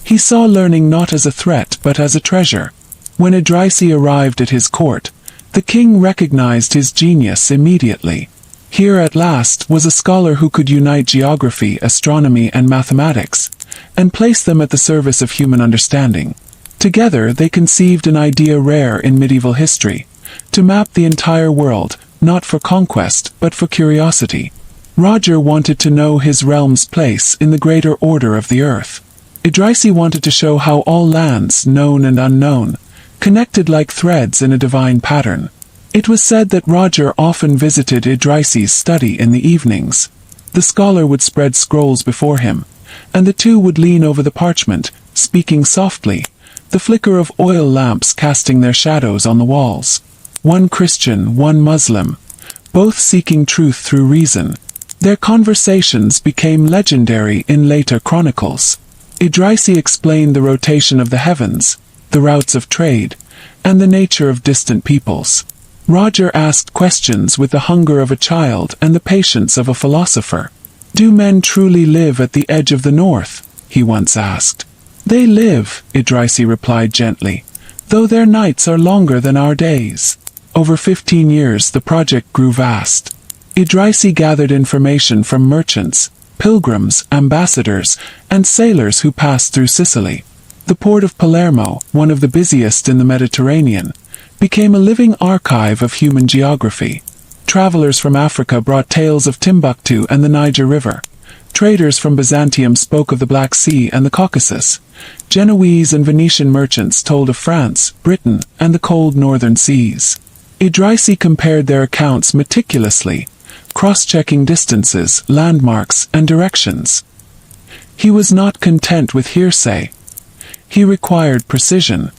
he saw learning not as a threat but as a treasure. When Idrisi arrived at his court, the king recognized his genius immediately. Here at last was a scholar who could unite geography, astronomy, and mathematics, and place them at the service of human understanding. Together they conceived an idea rare in medieval history, to map the entire world, not for conquest but for curiosity. Roger wanted to know his realm's place in the greater order of the earth. Idrisi wanted to show how all lands, known and unknown, connected like threads in a divine pattern. It was said that Roger often visited Idrisi's study in the evenings. The scholar would spread scrolls before him, and the two would lean over the parchment, speaking softly, the flicker of oil lamps casting their shadows on the walls. One Christian, one Muslim, both seeking truth through reason. Their conversations became legendary in later chronicles. Idrisi explained the rotation of the heavens, the routes of trade, and the nature of distant peoples. Roger asked questions with the hunger of a child and the patience of a philosopher. "Do men truly live at the edge of the north?" he once asked. "They live," Idrisi replied gently, "though their nights are longer than our days." Over 15 years the project grew vast. Idrisi gathered information from merchants, pilgrims, ambassadors, and sailors who passed through Sicily. The port of Palermo, one of the busiest in the Mediterranean, became a living archive of human geography. Travelers from Africa brought tales of Timbuktu and the Niger River. Traders from Byzantium spoke of the Black Sea and the Caucasus. Genoese and Venetian merchants told of France, Britain, and the cold northern seas. Idrisi compared their accounts meticulously, cross-checking distances, landmarks, and directions. He was not content with hearsay. He required precision.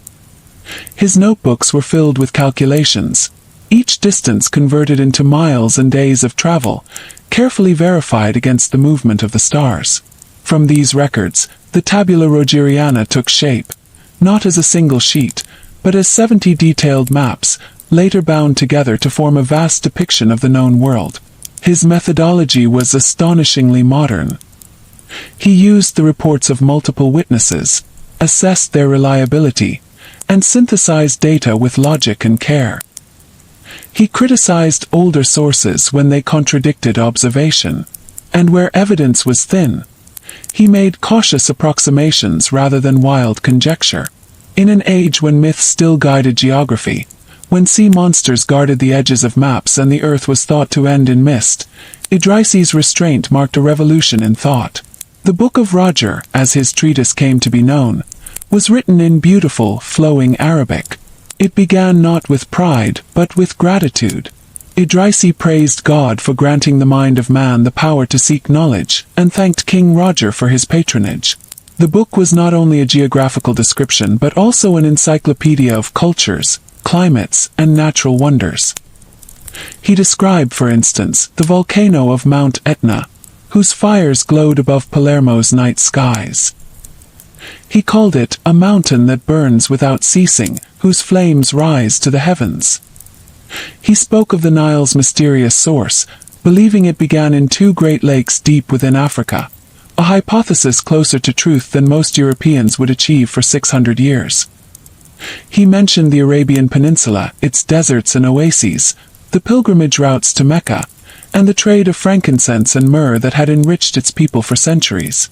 His notebooks were filled with calculations, each distance converted into miles and days of travel, carefully verified against the movement of the stars. From these records, the Tabula Rogeriana took shape, not as a single sheet, but as 70 detailed maps, later bound together to form a vast depiction of the known world. His methodology was astonishingly modern. He used the reports of multiple witnesses, assessed their reliability, and synthesized data with logic and care. He criticized older sources when they contradicted observation, and where evidence was thin, he made cautious approximations rather than wild conjecture. In an age when myths still guided geography, when sea monsters guarded the edges of maps and the earth was thought to end in mist, Idrisi's restraint marked a revolution in thought. The Book of Roger, as his treatise came to be known, was written in beautiful, flowing Arabic. It began not with pride, but with gratitude. Idrisi praised God for granting the mind of man the power to seek knowledge, and thanked King Roger for his patronage. The book was not only a geographical description but also an encyclopedia of cultures, climates, and natural wonders. He described, for instance, the volcano of Mount Etna, whose fires glowed above Palermo's night skies. He called it a mountain that burns without ceasing, whose flames rise to the heavens. He spoke of the Nile's mysterious source, believing it began in two great lakes deep within Africa, a hypothesis closer to truth than most Europeans would achieve for 600 years. He mentioned the Arabian Peninsula, its deserts and oases, the pilgrimage routes to Mecca, and the trade of frankincense and myrrh that had enriched its people for centuries.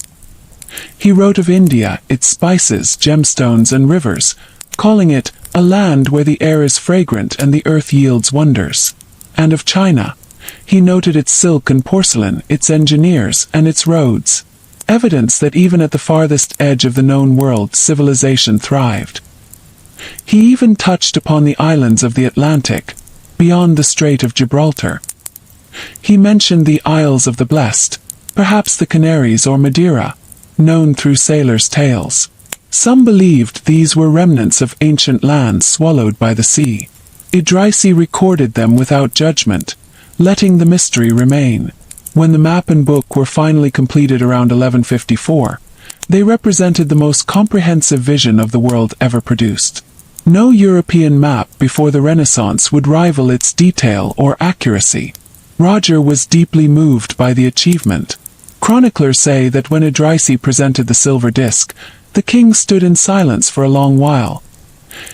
He wrote of India, its spices, gemstones, and rivers, calling it a land where the air is fragrant and the earth yields wonders. And of China, He noted its silk and porcelain, its engineers, and its roads. Evidence that even at the farthest edge of the known world civilization thrived. He even touched upon the islands of the Atlantic, beyond the Strait of Gibraltar. He mentioned the Isles of the Blessed, perhaps the Canaries or Madeira, known through sailors' tales. Some believed these were remnants of ancient lands swallowed by the sea. Idrisi recorded them without judgment, letting the mystery remain. When the map and book were finally completed around 1154, they represented the most comprehensive vision of the world ever produced. No European map before the Renaissance would rival its detail or accuracy. Roger was deeply moved by the achievement. Chroniclers say that when Idrisi presented the silver disc, the king stood in silence for a long while,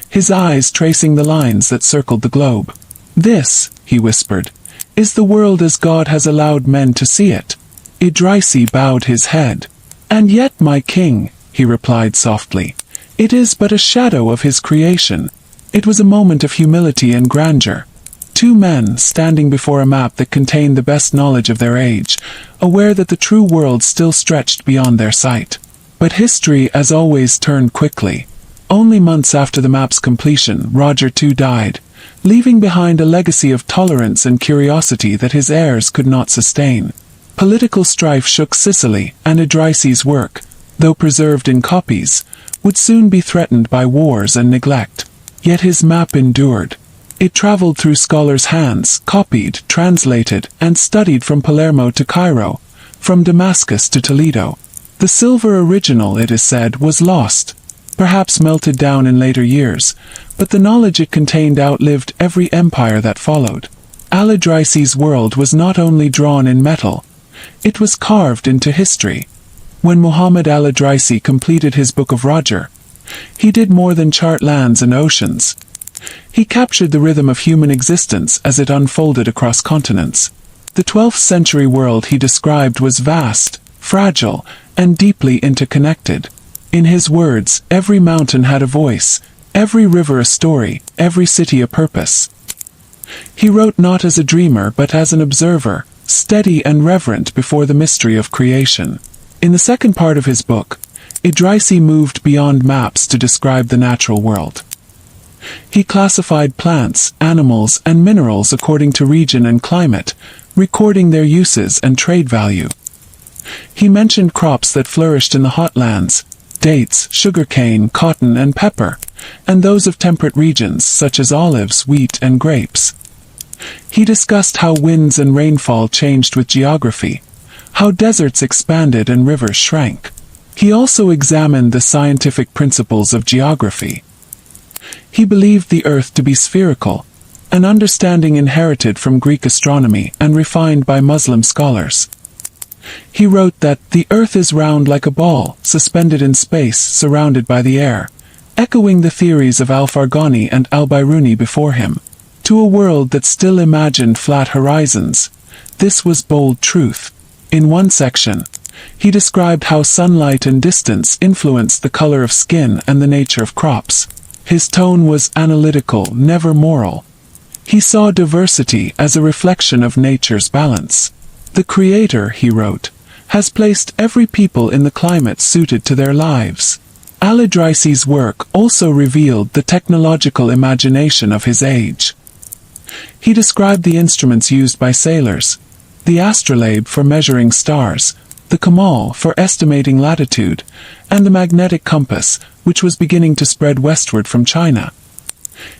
his eyes tracing the lines that circled the globe. "This," he whispered, "is the world as God has allowed men to see it." Idrisi bowed his head. "And yet, my king," he replied softly, "it is but a shadow of his creation." It was a moment of humility and grandeur. Two men standing before a map that contained the best knowledge of their age, aware that the true world still stretched beyond their sight. But history, as always, turned quickly. Only months after the map's completion, Roger too died, leaving behind a legacy of tolerance and curiosity that his heirs could not sustain. Political strife shook Sicily, and Idrisi's work, though preserved in copies, would soon be threatened by wars and neglect. Yet his map endured. It traveled through scholars' hands, copied, translated, and studied from Palermo to Cairo, from Damascus to Toledo. The silver original, it is said, was lost, perhaps melted down in later years, but the knowledge it contained outlived every empire that followed. Al-Idrisi's world was not only drawn in metal, it was carved into history. When Muhammad al-Idrisi completed his Book of Roger, he did more than chart lands and oceans. He captured the rhythm of human existence as it unfolded across continents. The 12th century world he described was vast, fragile, and deeply interconnected. In his words, every mountain had a voice, every river a story, every city a purpose. He wrote not as a dreamer but as an observer, steady and reverent before the mystery of creation. In the second part of his book, Idrisi moved beyond maps to describe the natural world. He classified plants, animals, and minerals according to region and climate, recording their uses and trade value. He mentioned crops that flourished in the hot lands, dates, sugarcane, cotton, and pepper, and those of temperate regions such as olives, wheat, and grapes. He discussed how winds and rainfall changed with geography, how deserts expanded and rivers shrank. He also examined the scientific principles of geography. He believed the Earth to be spherical, an understanding inherited from Greek astronomy and refined by Muslim scholars. He wrote that the Earth is round like a ball, suspended in space, surrounded by the air, echoing the theories of Al-Farghani and Al-Biruni before him. To a world that still imagined flat horizons, this was bold truth. In one section, he described how sunlight and distance influenced the color of skin and the nature of crops. His tone was analytical, never moral. He saw diversity as a reflection of nature's balance. The Creator, he wrote, has placed every people in the climate suited to their lives. Al-Idrisi's work also revealed the technological imagination of his age. He described the instruments used by sailors, the astrolabe for measuring stars, the kamal for estimating latitude, and the magnetic compass, which was beginning to spread westward from China.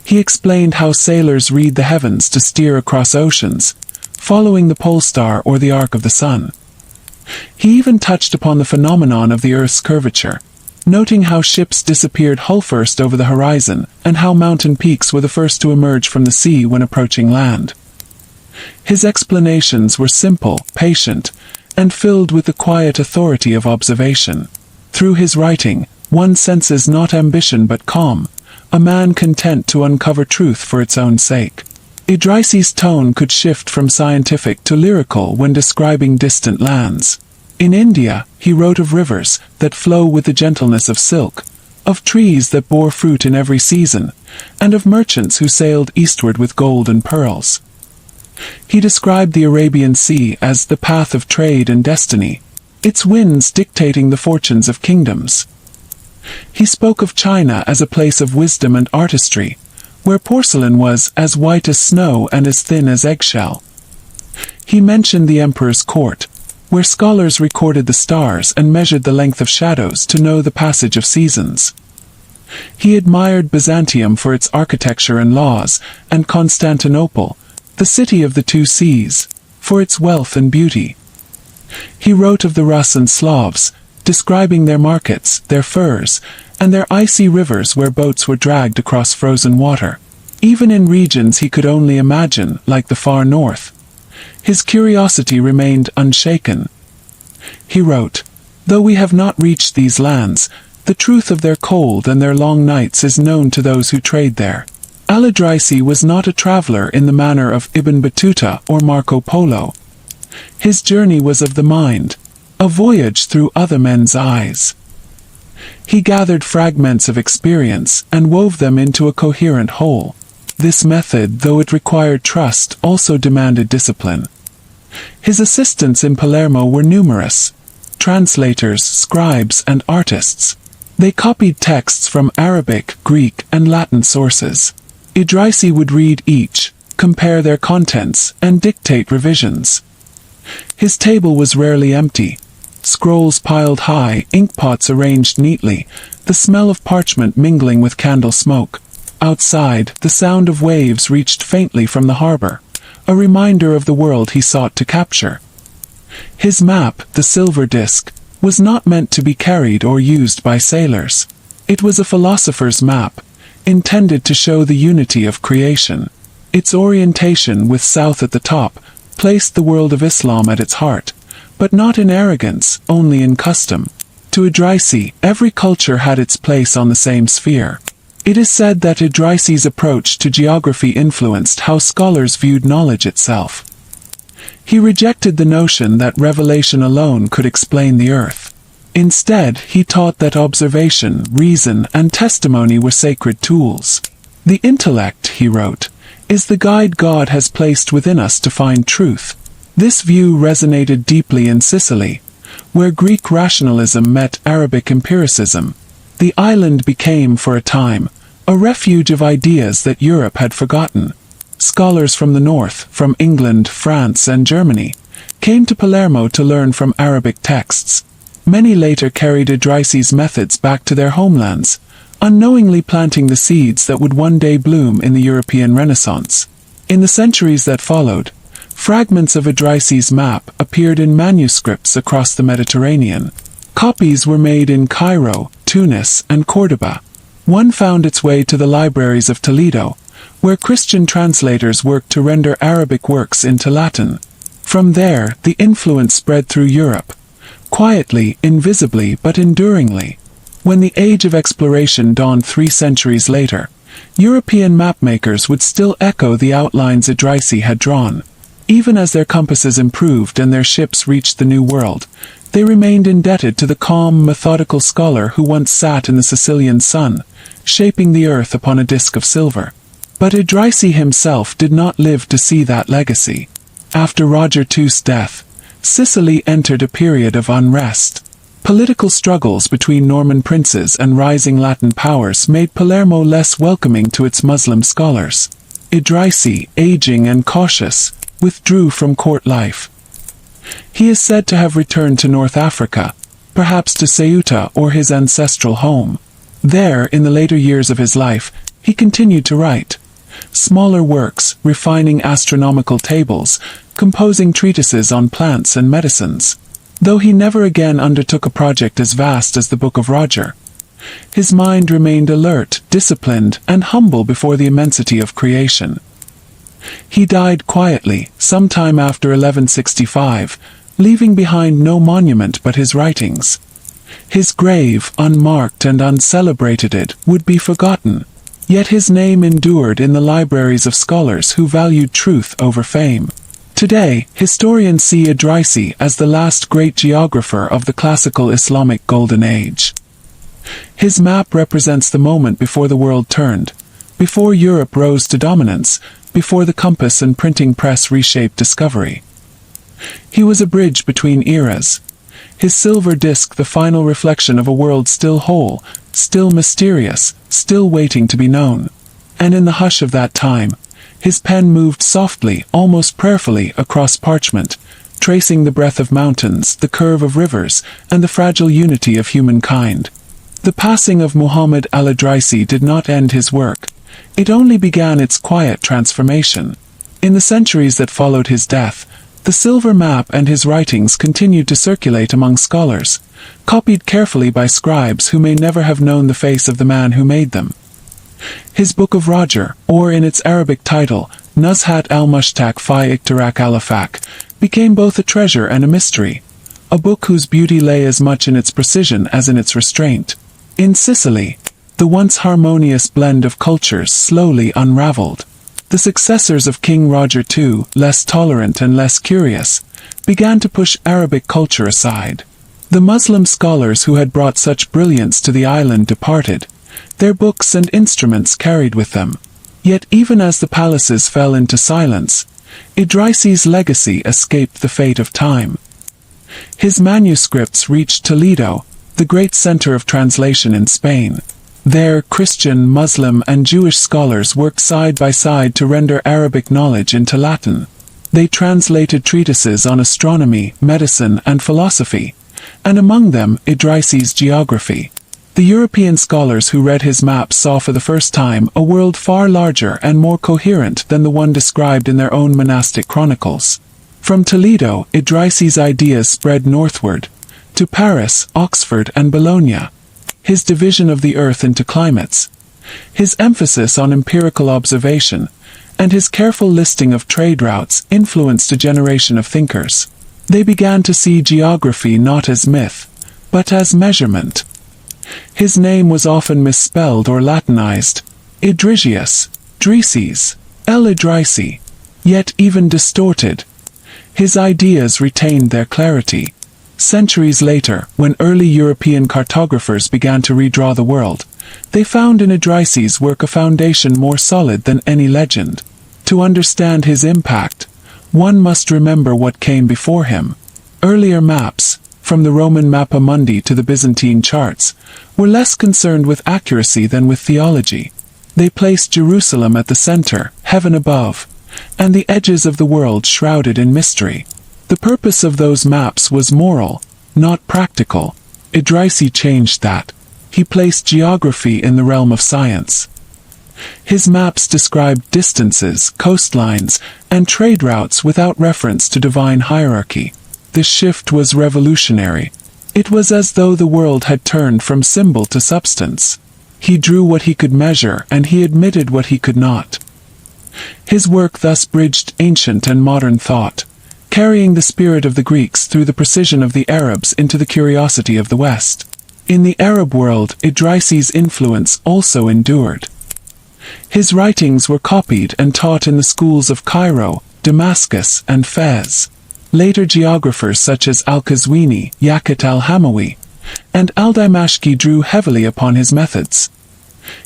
He explained how sailors read the heavens to steer across oceans, following the pole star or the arc of the sun. He even touched upon the phenomenon of the Earth's curvature, noting how ships disappeared hull first over the horizon, and how mountain peaks were the first to emerge from the sea when approaching land. His explanations were simple, patient, and filled with the quiet authority of observation. Through his writing, one senses not ambition but calm, a man content to uncover truth for its own sake. Idrisi's tone could shift from scientific to lyrical when describing distant lands. In India, he wrote of rivers that flow with the gentleness of silk, of trees that bore fruit in every season, and of merchants who sailed eastward with gold and pearls. He described the Arabian Sea as the path of trade and destiny, its winds dictating the fortunes of kingdoms. He spoke of China as a place of wisdom and artistry, where porcelain was as white as snow and as thin as eggshell. He mentioned the emperor's court, where scholars recorded the stars and measured the length of shadows to know the passage of seasons. He admired Byzantium for its architecture and laws, and Constantinople, the city of the two seas, for its wealth and beauty. He wrote of the Rus and Slavs, describing their markets, their furs, and their icy rivers where boats were dragged across frozen water, even in regions he could only imagine, like the far north. His curiosity remained unshaken. He wrote, "Though we have not reached these lands, the truth of their cold and their long nights is known to those who trade there." Al-Idrisi was not a traveler in the manner of Ibn Battuta or Marco Polo. His journey was of the mind, a voyage through other men's eyes. He gathered fragments of experience and wove them into a coherent whole. This method, though it required trust, also demanded discipline. His assistants in Palermo were numerous: translators, scribes, and artists. They copied texts from Arabic, Greek, and Latin sources. Idrisi would read each, compare their contents, and dictate revisions. His table was rarely empty. Scrolls piled high, inkpots arranged neatly, the smell of parchment mingling with candle smoke. Outside, the sound of waves reached faintly from the harbor, a reminder of the world he sought to capture. His map, the silver disc, was not meant to be carried or used by sailors. It was a philosopher's map, intended to show the unity of creation. Its orientation, with south at the top, placed the world of Islam at its heart, but not in arrogance, only in custom. To Idrisi, every culture had its place on the same sphere. It is said that Idrisi's approach to geography influenced how scholars viewed knowledge itself. He rejected the notion that revelation alone could explain the earth. Instead, he taught that observation, reason, and testimony were sacred tools. "The intellect," he wrote, "is the guide God has placed within us to find truth." This view resonated deeply in Sicily, where Greek rationalism met Arabic empiricism. The island became, for a time, a refuge of ideas that Europe had forgotten. Scholars from the north, from England, France, and Germany, came to Palermo to learn from Arabic texts. Many later carried Idrisi's methods back to their homelands, unknowingly planting the seeds that would one day bloom in the European Renaissance. In the centuries that followed, fragments of Idrisi's map appeared in manuscripts across the Mediterranean. Copies were made in Cairo, Tunis, and Cordoba. One found its way to the libraries of Toledo, where Christian translators worked to render Arabic works into Latin. From there, the influence spread through Europe, quietly, invisibly, but enduringly. When the age of exploration dawned 3 centuries later, European mapmakers would still echo the outlines Idrisi had drawn. Even as their compasses improved and their ships reached the New World, they remained indebted to the calm, methodical scholar who once sat in the Sicilian sun, shaping the earth upon a disk of silver. But Idrisi himself did not live to see that legacy. After Roger II's death, Sicily entered a period of unrest. Political struggles between Norman princes and rising Latin powers made Palermo less welcoming to its Muslim scholars. Idrisi, aging and cautious, withdrew from court life. He is said to have returned to North Africa, perhaps to Ceuta or his ancestral home. There, in the later years of his life, he continued to write smaller works, refining astronomical tables, composing treatises on plants and medicines. Though he never again undertook a project as vast as the Book of Roger, his mind remained alert, disciplined, and humble before the immensity of creation. He died quietly, sometime after 1165, leaving behind no monument but his writings. His grave, unmarked and uncelebrated, would be forgotten. Yet his name endured in the libraries of scholars who valued truth over fame. Today, historians see Idrisi as the last great geographer of the classical Islamic Golden Age. His map represents the moment before the world turned, before Europe rose to dominance, before the compass and printing press reshaped discovery. He was a bridge between eras. His silver disc the final reflection of a world still whole, still mysterious, still waiting to be known. And in the hush of that time, his pen moved softly, almost prayerfully, across parchment, tracing the breadth of mountains, the curve of rivers, and the fragile unity of humankind. The passing of Muhammad Al-Idrisi did not end his work. It only began its quiet transformation. In the centuries that followed his death, the silver map and his writings continued to circulate among scholars, copied carefully by scribes who may never have known the face of the man who made them. His Book of Roger, or in its Arabic title, Nuzhat al-Mushtaq fi Iktirak al-Afaq, became both a treasure and a mystery, a book whose beauty lay as much in its precision as in its restraint. In Sicily, the once harmonious blend of cultures slowly unraveled. The successors of King Roger II, less tolerant and less curious, began to push Arabic culture aside. The Muslim scholars who had brought such brilliance to the island departed, their books and instruments carried with them. Yet even as the palaces fell into silence, Idrisi's legacy escaped the fate of time. His manuscripts reached Toledo, the great center of translation in Spain. There, Christian, Muslim, and Jewish scholars worked side by side to render Arabic knowledge into Latin. They translated treatises on astronomy, medicine, and philosophy, and among them, Idrisi's geography. The European scholars who read his maps saw for the first time a world far larger and more coherent than the one described in their own monastic chronicles. From Toledo, Idrisi's ideas spread northward, to Paris, Oxford, and Bologna. His division of the earth into climates, his emphasis on empirical observation, and his careful listing of trade routes influenced a generation of thinkers. They began to see geography not as myth, but as measurement. His name was often misspelled or Latinized, Idrisius, Drisis, Al-Idrisi, yet even distorted. His ideas retained their clarity. Centuries later, when early European cartographers began to redraw the world, they found in Idrisi's work a foundation more solid than any legend. To understand his impact, one must remember what came before him. Earlier maps, from the Roman Mappa Mundi to the Byzantine charts, were less concerned with accuracy than with theology. They placed Jerusalem at the center, heaven above, and the edges of the world shrouded in mystery. The purpose of those maps was moral, not practical. Idrisi changed that. He placed geography in the realm of science. His maps described distances, coastlines, and trade routes without reference to divine hierarchy. This shift was revolutionary. It was as though the world had turned from symbol to substance. He drew what he could measure, and he admitted what he could not. His work thus bridged ancient and modern thought, carrying the spirit of the Greeks through the precision of the Arabs into the curiosity of the West. In the Arab world, Idrisi's influence also endured. His writings were copied and taught in the schools of Cairo, Damascus, and Fez. Later geographers such as Al-Qazwini, Yaqut al-Hamawi, and al-Dimashqi drew heavily upon his methods.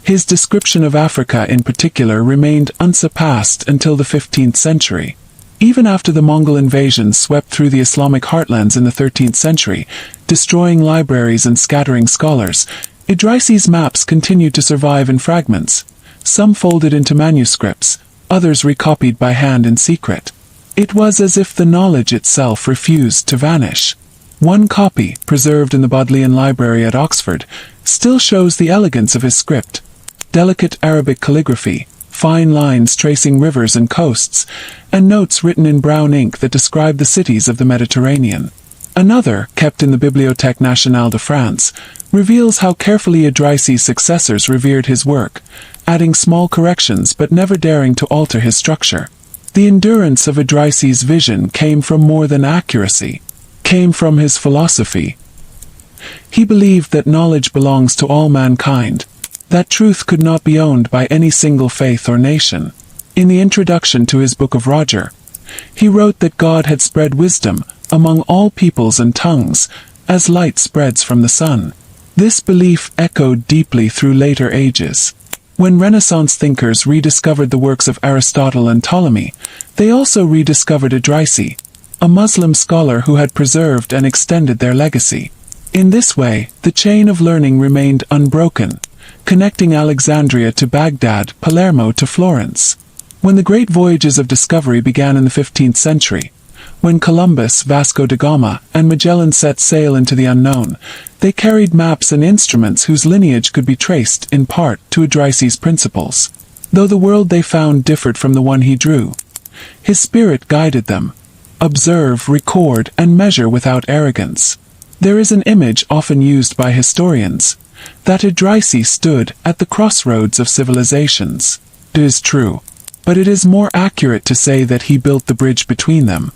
His description of Africa in particular remained unsurpassed until the 15th century. Even after the Mongol invasions swept through the Islamic heartlands in the 13th century, destroying libraries and scattering scholars, Idrisi's maps continued to survive in fragments, some folded into manuscripts, others recopied by hand in secret. It was as if the knowledge itself refused to vanish. One copy, preserved in the Bodleian Library at Oxford, still shows the elegance of his script. Delicate Arabic calligraphy, fine lines tracing rivers and coasts, and notes written in brown ink that describe the cities of the Mediterranean. Another, kept in the Bibliothèque Nationale de France, reveals how carefully Idrisi's successors revered his work, adding small corrections but never daring to alter his structure. The endurance of Idrisi's vision came from more than accuracy, came from his philosophy. He believed that knowledge belongs to all mankind, that truth could not be owned by any single faith or nation. In the introduction to his Book of Roger, he wrote that God had spread wisdom among all peoples and tongues, as light spreads from the sun. This belief echoed deeply through later ages. When Renaissance thinkers rediscovered the works of Aristotle and Ptolemy, they also rediscovered Idrisi, a Muslim scholar who had preserved and extended their legacy. In this way, the chain of learning remained unbroken, connecting Alexandria to Baghdad, Palermo to Florence. When the great voyages of discovery began in the 15th century, when Columbus, Vasco da Gama, and Magellan set sail into the unknown, they carried maps and instruments whose lineage could be traced, in part, to Idrisi's principles. Though the world they found differed from the one he drew, his spirit guided them. Observe, record, and measure without arrogance. There is an image often used by historians, that Idrisi stood at the crossroads of civilizations. It is true, but it is more accurate to say that he built the bridge between them.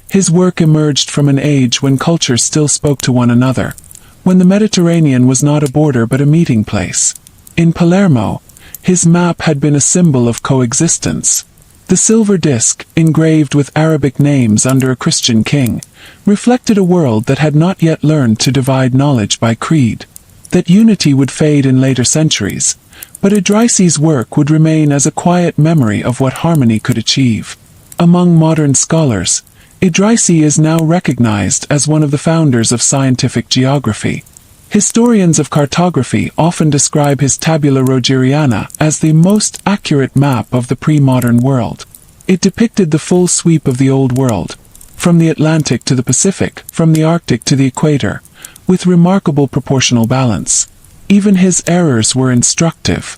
His work emerged from an age when cultures still spoke to one another, when the Mediterranean was not a border but a meeting place. In Palermo, his map had been a symbol of coexistence. The silver disc, engraved with Arabic names under a Christian king, reflected a world that had not yet learned to divide knowledge by creed. That unity would fade in later centuries, but Idrisi's work would remain as a quiet memory of what harmony could achieve. Among modern scholars, Idrisi is now recognized as one of the founders of scientific geography. Historians of cartography often describe his Tabula Rogeriana as the most accurate map of the pre-modern world. It depicted the full sweep of the Old World, from the Atlantic to the Pacific, from the Arctic to the equator, with remarkable proportional balance. Even his errors were instructive.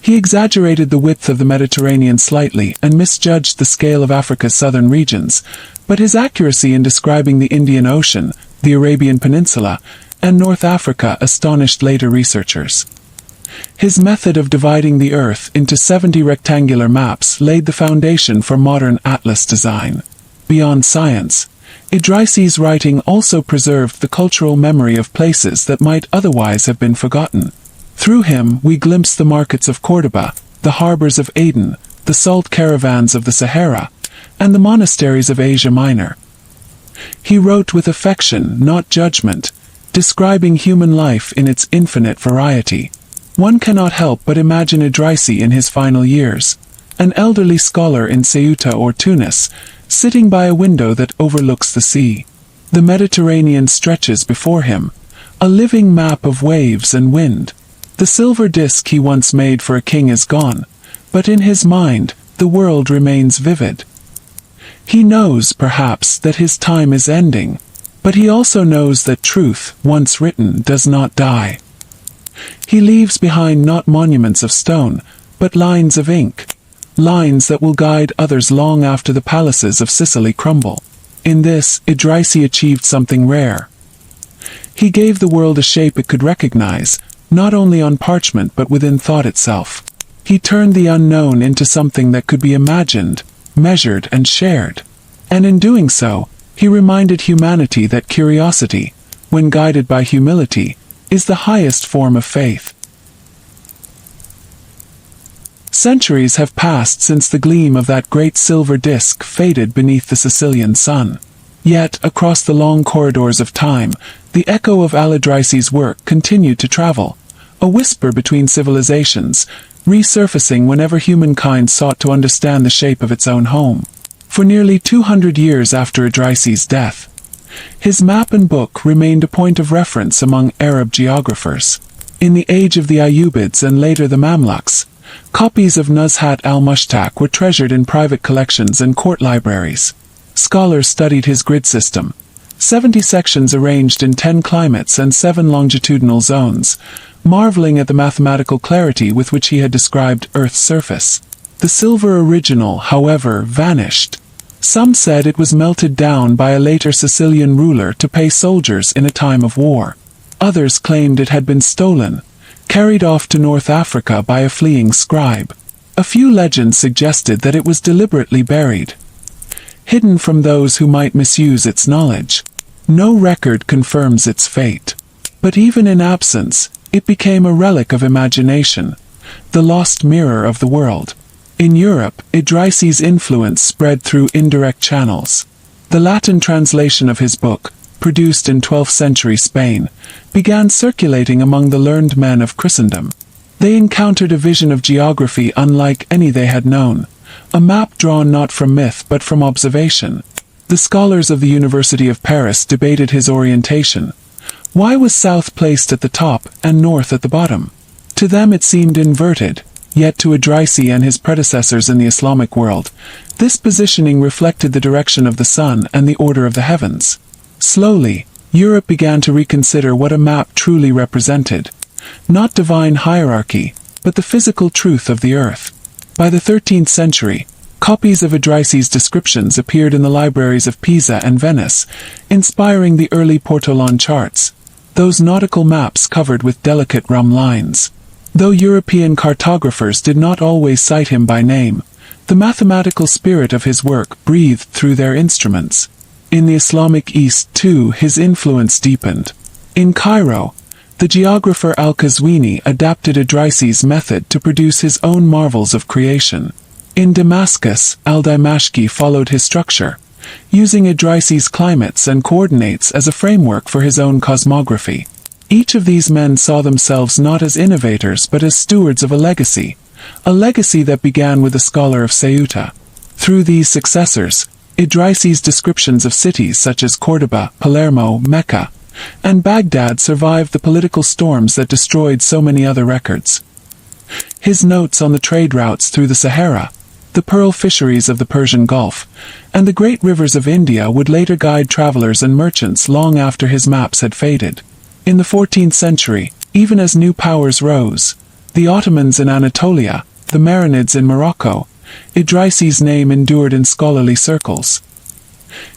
He exaggerated the width of the Mediterranean slightly and misjudged the scale of Africa's southern regions, but his accuracy in describing the Indian Ocean, the Arabian Peninsula, and North Africa astonished later researchers. His method of dividing the Earth into 70 rectangular maps laid the foundation for modern atlas design. Beyond science, Idrisi's writing also preserved the cultural memory of places that might otherwise have been forgotten. Through him we glimpse the markets of Cordoba, the harbors of Aden, the salt caravans of the Sahara, and the monasteries of Asia Minor. He wrote with affection, not judgment, describing human life in its infinite variety. One cannot help but imagine Idrisi in his final years, an elderly scholar in Ceuta or Tunis, sitting by a window that overlooks the sea. The Mediterranean stretches before him, a living map of waves and wind. The silver disc he once made for a king is gone, but in his mind, the world remains vivid. He knows, perhaps, that his time is ending, but he also knows that truth, once written, does not die. He leaves behind not monuments of stone, but lines of ink, lines that will guide others long after the palaces of Sicily crumble. In this, Idrisi achieved something rare. He gave the world a shape it could recognize, not only on parchment but within thought itself. He turned the unknown into something that could be imagined, measured, and shared. And in doing so, he reminded humanity that curiosity, when guided by humility, is the highest form of faith. Centuries have passed since the gleam of that great silver disc faded beneath the Sicilian sun. Yet, across the long corridors of time, the echo of Al-Idrisi's work continued to travel, a whisper between civilizations, resurfacing whenever humankind sought to understand the shape of its own home. For nearly 200 years after Idrisi's death, his map and book remained a point of reference among Arab geographers. In the age of the Ayyubids and later the Mamluks, copies of Nuzhat al-Mushtaq were treasured in private collections and court libraries. Scholars studied his grid system, 70 sections arranged in 10 climates and 7 longitudinal zones, marveling at the mathematical clarity with which he had described Earth's surface. The silver original, however, vanished. Some said it was melted down by a later Sicilian ruler to pay soldiers in a time of war. Others claimed it had been stolen, carried off to North Africa by a fleeing scribe. A few legends suggested that it was deliberately buried, hidden from those who might misuse its knowledge. No record confirms its fate. But even in absence, it became a relic of imagination, the lost mirror of the world. In Europe, Idrisi's influence spread through indirect channels. The Latin translation of his book, produced in 12th century Spain, began circulating among the learned men of Christendom. They encountered a vision of geography unlike any they had known, a map drawn not from myth but from observation. The scholars of the University of Paris debated his orientation. Why was south placed at the top and north at the bottom? To them it seemed inverted, yet to Idrisi and his predecessors in the Islamic world, this positioning reflected the direction of the sun and the order of the heavens. Slowly, Europe began to reconsider what a map truly represented. Not divine hierarchy, but the physical truth of the earth. By the 13th century, copies of Idrisi's descriptions appeared in the libraries of Pisa and Venice, inspiring the early Portolan charts, those nautical maps covered with delicate rum lines. Though European cartographers did not always cite him by name, the mathematical spirit of his work breathed through their instruments. In the Islamic East, too, his influence deepened. In Cairo, the geographer Al-Qazwini adapted Idrisi's method to produce his own marvels of creation. In Damascus, Al-Dimashqi followed his structure, using Idrisi's climates and coordinates as a framework for his own cosmography. Each of these men saw themselves not as innovators but as stewards of a legacy that began with the scholar of Ceuta. Through these successors, Idrisi's descriptions of cities such as Córdoba, Palermo, Mecca, and Baghdad survived the political storms that destroyed so many other records. His notes on the trade routes through the Sahara, the pearl fisheries of the Persian Gulf, and the great rivers of India would later guide travelers and merchants long after his maps had faded. In the 14th century, even as new powers rose, the Ottomans in Anatolia, the Marinids in Morocco, Idrisi's name endured in scholarly circles.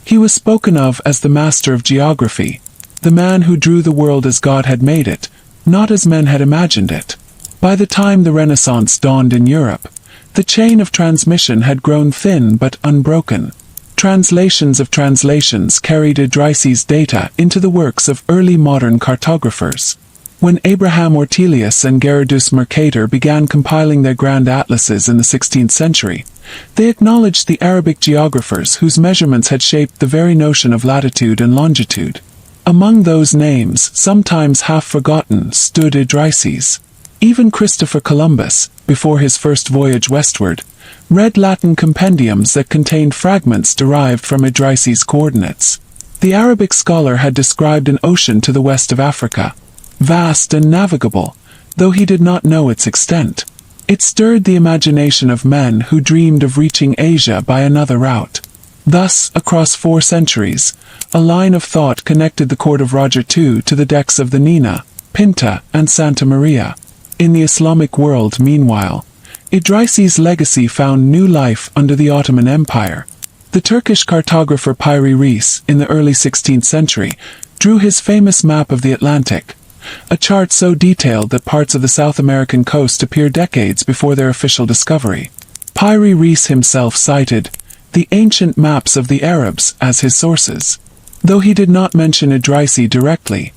He was spoken of as the master of geography, the man who drew the world as God had made it, not as men had imagined it. By the time the Renaissance dawned in Europe, the chain of transmission had grown thin but unbroken. Translations of translations carried Idrisi's data into the works of early modern cartographers. When Abraham Ortelius and Gerardus Mercator began compiling their grand atlases in the 16th century, they acknowledged the Arabic geographers whose measurements had shaped the very notion of latitude and longitude. Among those names, sometimes half forgotten, stood Idrisi's. Even Christopher Columbus, before his first voyage westward, read Latin compendiums that contained fragments derived from Idrisi's coordinates. The Arabic scholar had described an ocean to the west of Africa, vast and navigable, though he did not know its extent. It stirred the imagination of men who dreamed of reaching Asia by another route. Thus, across 4 centuries, a line of thought connected the court of Roger II to the decks of the Nina, Pinta, and Santa Maria. In the Islamic world, meanwhile, Idrisi's legacy found new life under the Ottoman Empire. The Turkish cartographer Piri Reis, in the early 16th century, drew his famous map of the Atlantic, a chart so detailed that parts of the South American coast appear decades before their official discovery. Piri Reis himself cited the ancient maps of the Arabs as his sources. Though he did not mention Idrisi directly,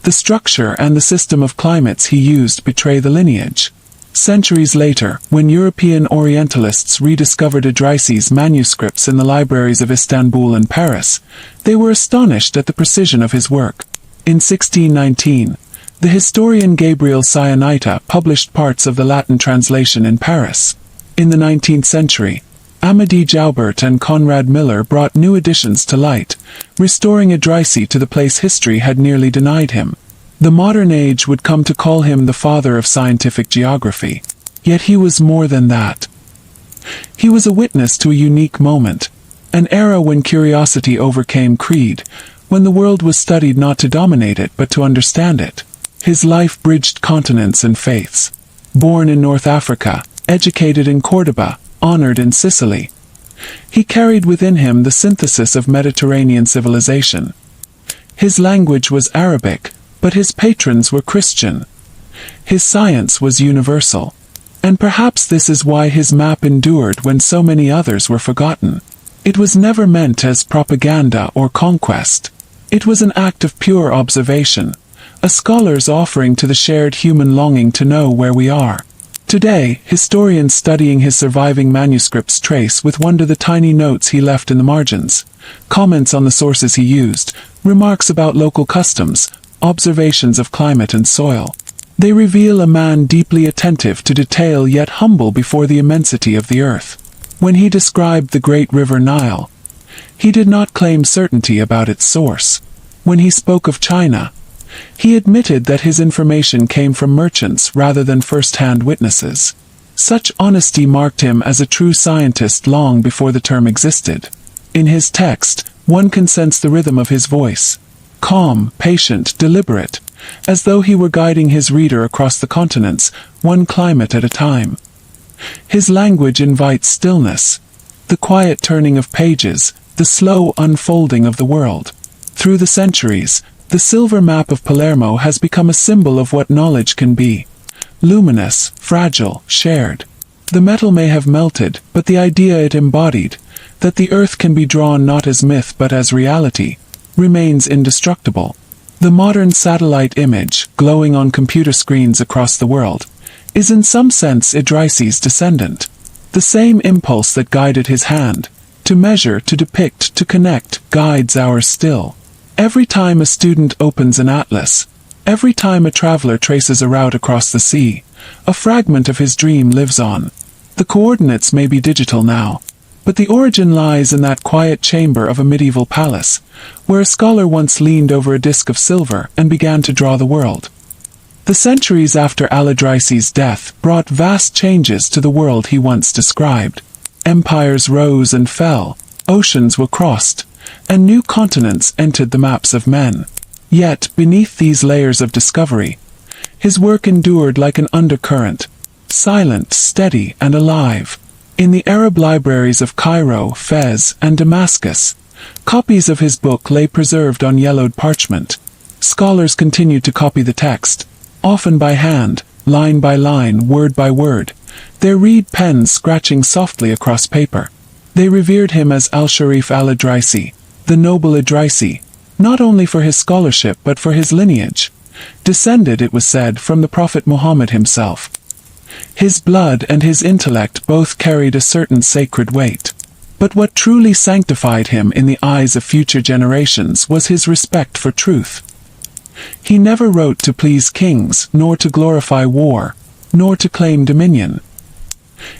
the structure and the system of climates he used betray the lineage. Centuries later, when European Orientalists rediscovered Idrisi's manuscripts in the libraries of Istanbul and Paris, they were astonished at the precision of his work. In 1619, the historian Gabriel Sionita published parts of the Latin translation in Paris. In the 19th century, Amédée Joubert and Conrad Miller brought new additions to light, restoring Idrisi to the place history had nearly denied him. The modern age would come to call him the father of scientific geography. Yet he was more than that. He was a witness to a unique moment, an era when curiosity overcame creed, when the world was studied not to dominate it but to understand it. His life bridged continents and faiths. Born in North Africa, educated in Córdoba, honored in Sicily, he carried within him the synthesis of Mediterranean civilization. His language was Arabic, but his patrons were Christian. His science was universal. And perhaps this is why his map endured when so many others were forgotten. It was never meant as propaganda or conquest. It was an act of pure observation, a scholar's offering to the shared human longing to know where we are. Today, historians studying his surviving manuscripts trace with wonder the tiny notes he left in the margins, comments on the sources he used, remarks about local customs, observations of climate and soil. They reveal a man deeply attentive to detail yet humble before the immensity of the earth. When he described the great river Nile, he did not claim certainty about its source. When he spoke of China, he admitted that his information came from merchants rather than first-hand witnesses. Such honesty marked him as a true scientist long before the term existed. In his text, one can sense the rhythm of his voice. Calm, patient, deliberate, as though he were guiding his reader across the continents, one climate at a time. His language invites stillness, the quiet turning of pages, the slow unfolding of the world. Through the centuries, the silver map of Palermo has become a symbol of what knowledge can be. Luminous, fragile, shared. The metal may have melted, but the idea it embodied, that the earth can be drawn not as myth but as reality, remains indestructible. The modern satellite image, glowing on computer screens across the world, is in some sense Idrisi's descendant. The same impulse that guided his hand, to measure, to depict, to connect, guides ours still. Every time a student opens an atlas, every time a traveler traces a route across the sea, a fragment of his dream lives on. The coordinates may be digital now, but the origin lies in that quiet chamber of a medieval palace, where a scholar once leaned over a disk of silver and began to draw the world. The centuries after Al-Idrisi's death brought vast changes to the world he once described. Empires rose and fell, oceans were crossed, and new continents entered the maps of men. Yet, beneath these layers of discovery, his work endured like an undercurrent, silent, steady, and alive. In the Arab libraries of Cairo, Fez, and Damascus, copies of his book lay preserved on yellowed parchment. Scholars continued to copy the text, often by hand, line by line, word by word, their reed pens scratching softly across paper. They revered him as Al-Sharif al-Idrisi, the noble Idrisi, not only for his scholarship but for his lineage, descended, it was said, from the Prophet Muhammad himself. His blood and his intellect both carried a certain sacred weight. But what truly sanctified him in the eyes of future generations was his respect for truth. He never wrote to please kings, nor to glorify war, nor to claim dominion.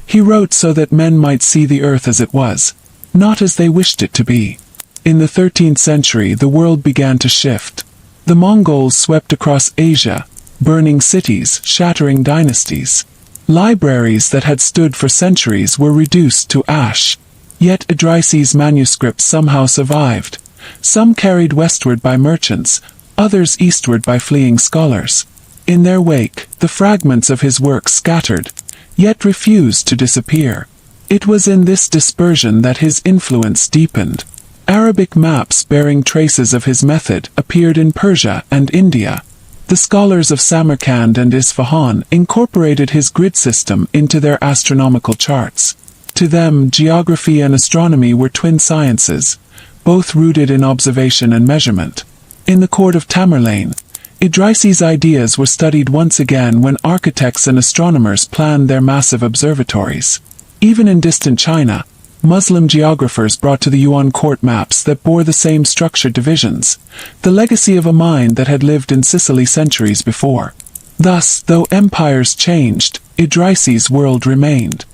He wrote so that men might see the earth as it was, not as they wished it to be. In the 13th century the world began to shift. The Mongols swept across Asia, burning cities, shattering dynasties. Libraries that had stood for centuries were reduced to ash. Yet Idrisi's manuscripts somehow survived. Some carried westward by merchants, others eastward by fleeing scholars. In their wake, the fragments of his work scattered, yet refused to disappear. It was in this dispersion that his influence deepened. Arabic maps bearing traces of his method appeared in Persia and India. The scholars of Samarkand and Isfahan incorporated his grid system into their astronomical charts. To them, geography and astronomy were twin sciences, both rooted in observation and measurement. In the court of Tamerlane, Idrisi's ideas were studied once again when architects and astronomers planned their massive observatories. Even in distant China, Muslim geographers brought to the Yuan court maps that bore the same structured divisions, the legacy of a mind that had lived in Sicily centuries before. Thus, though empires changed, Idrisi's world remained.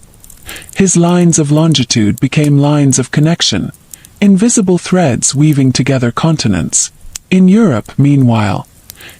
His lines of longitude became lines of connection, invisible threads weaving together continents. In Europe, meanwhile,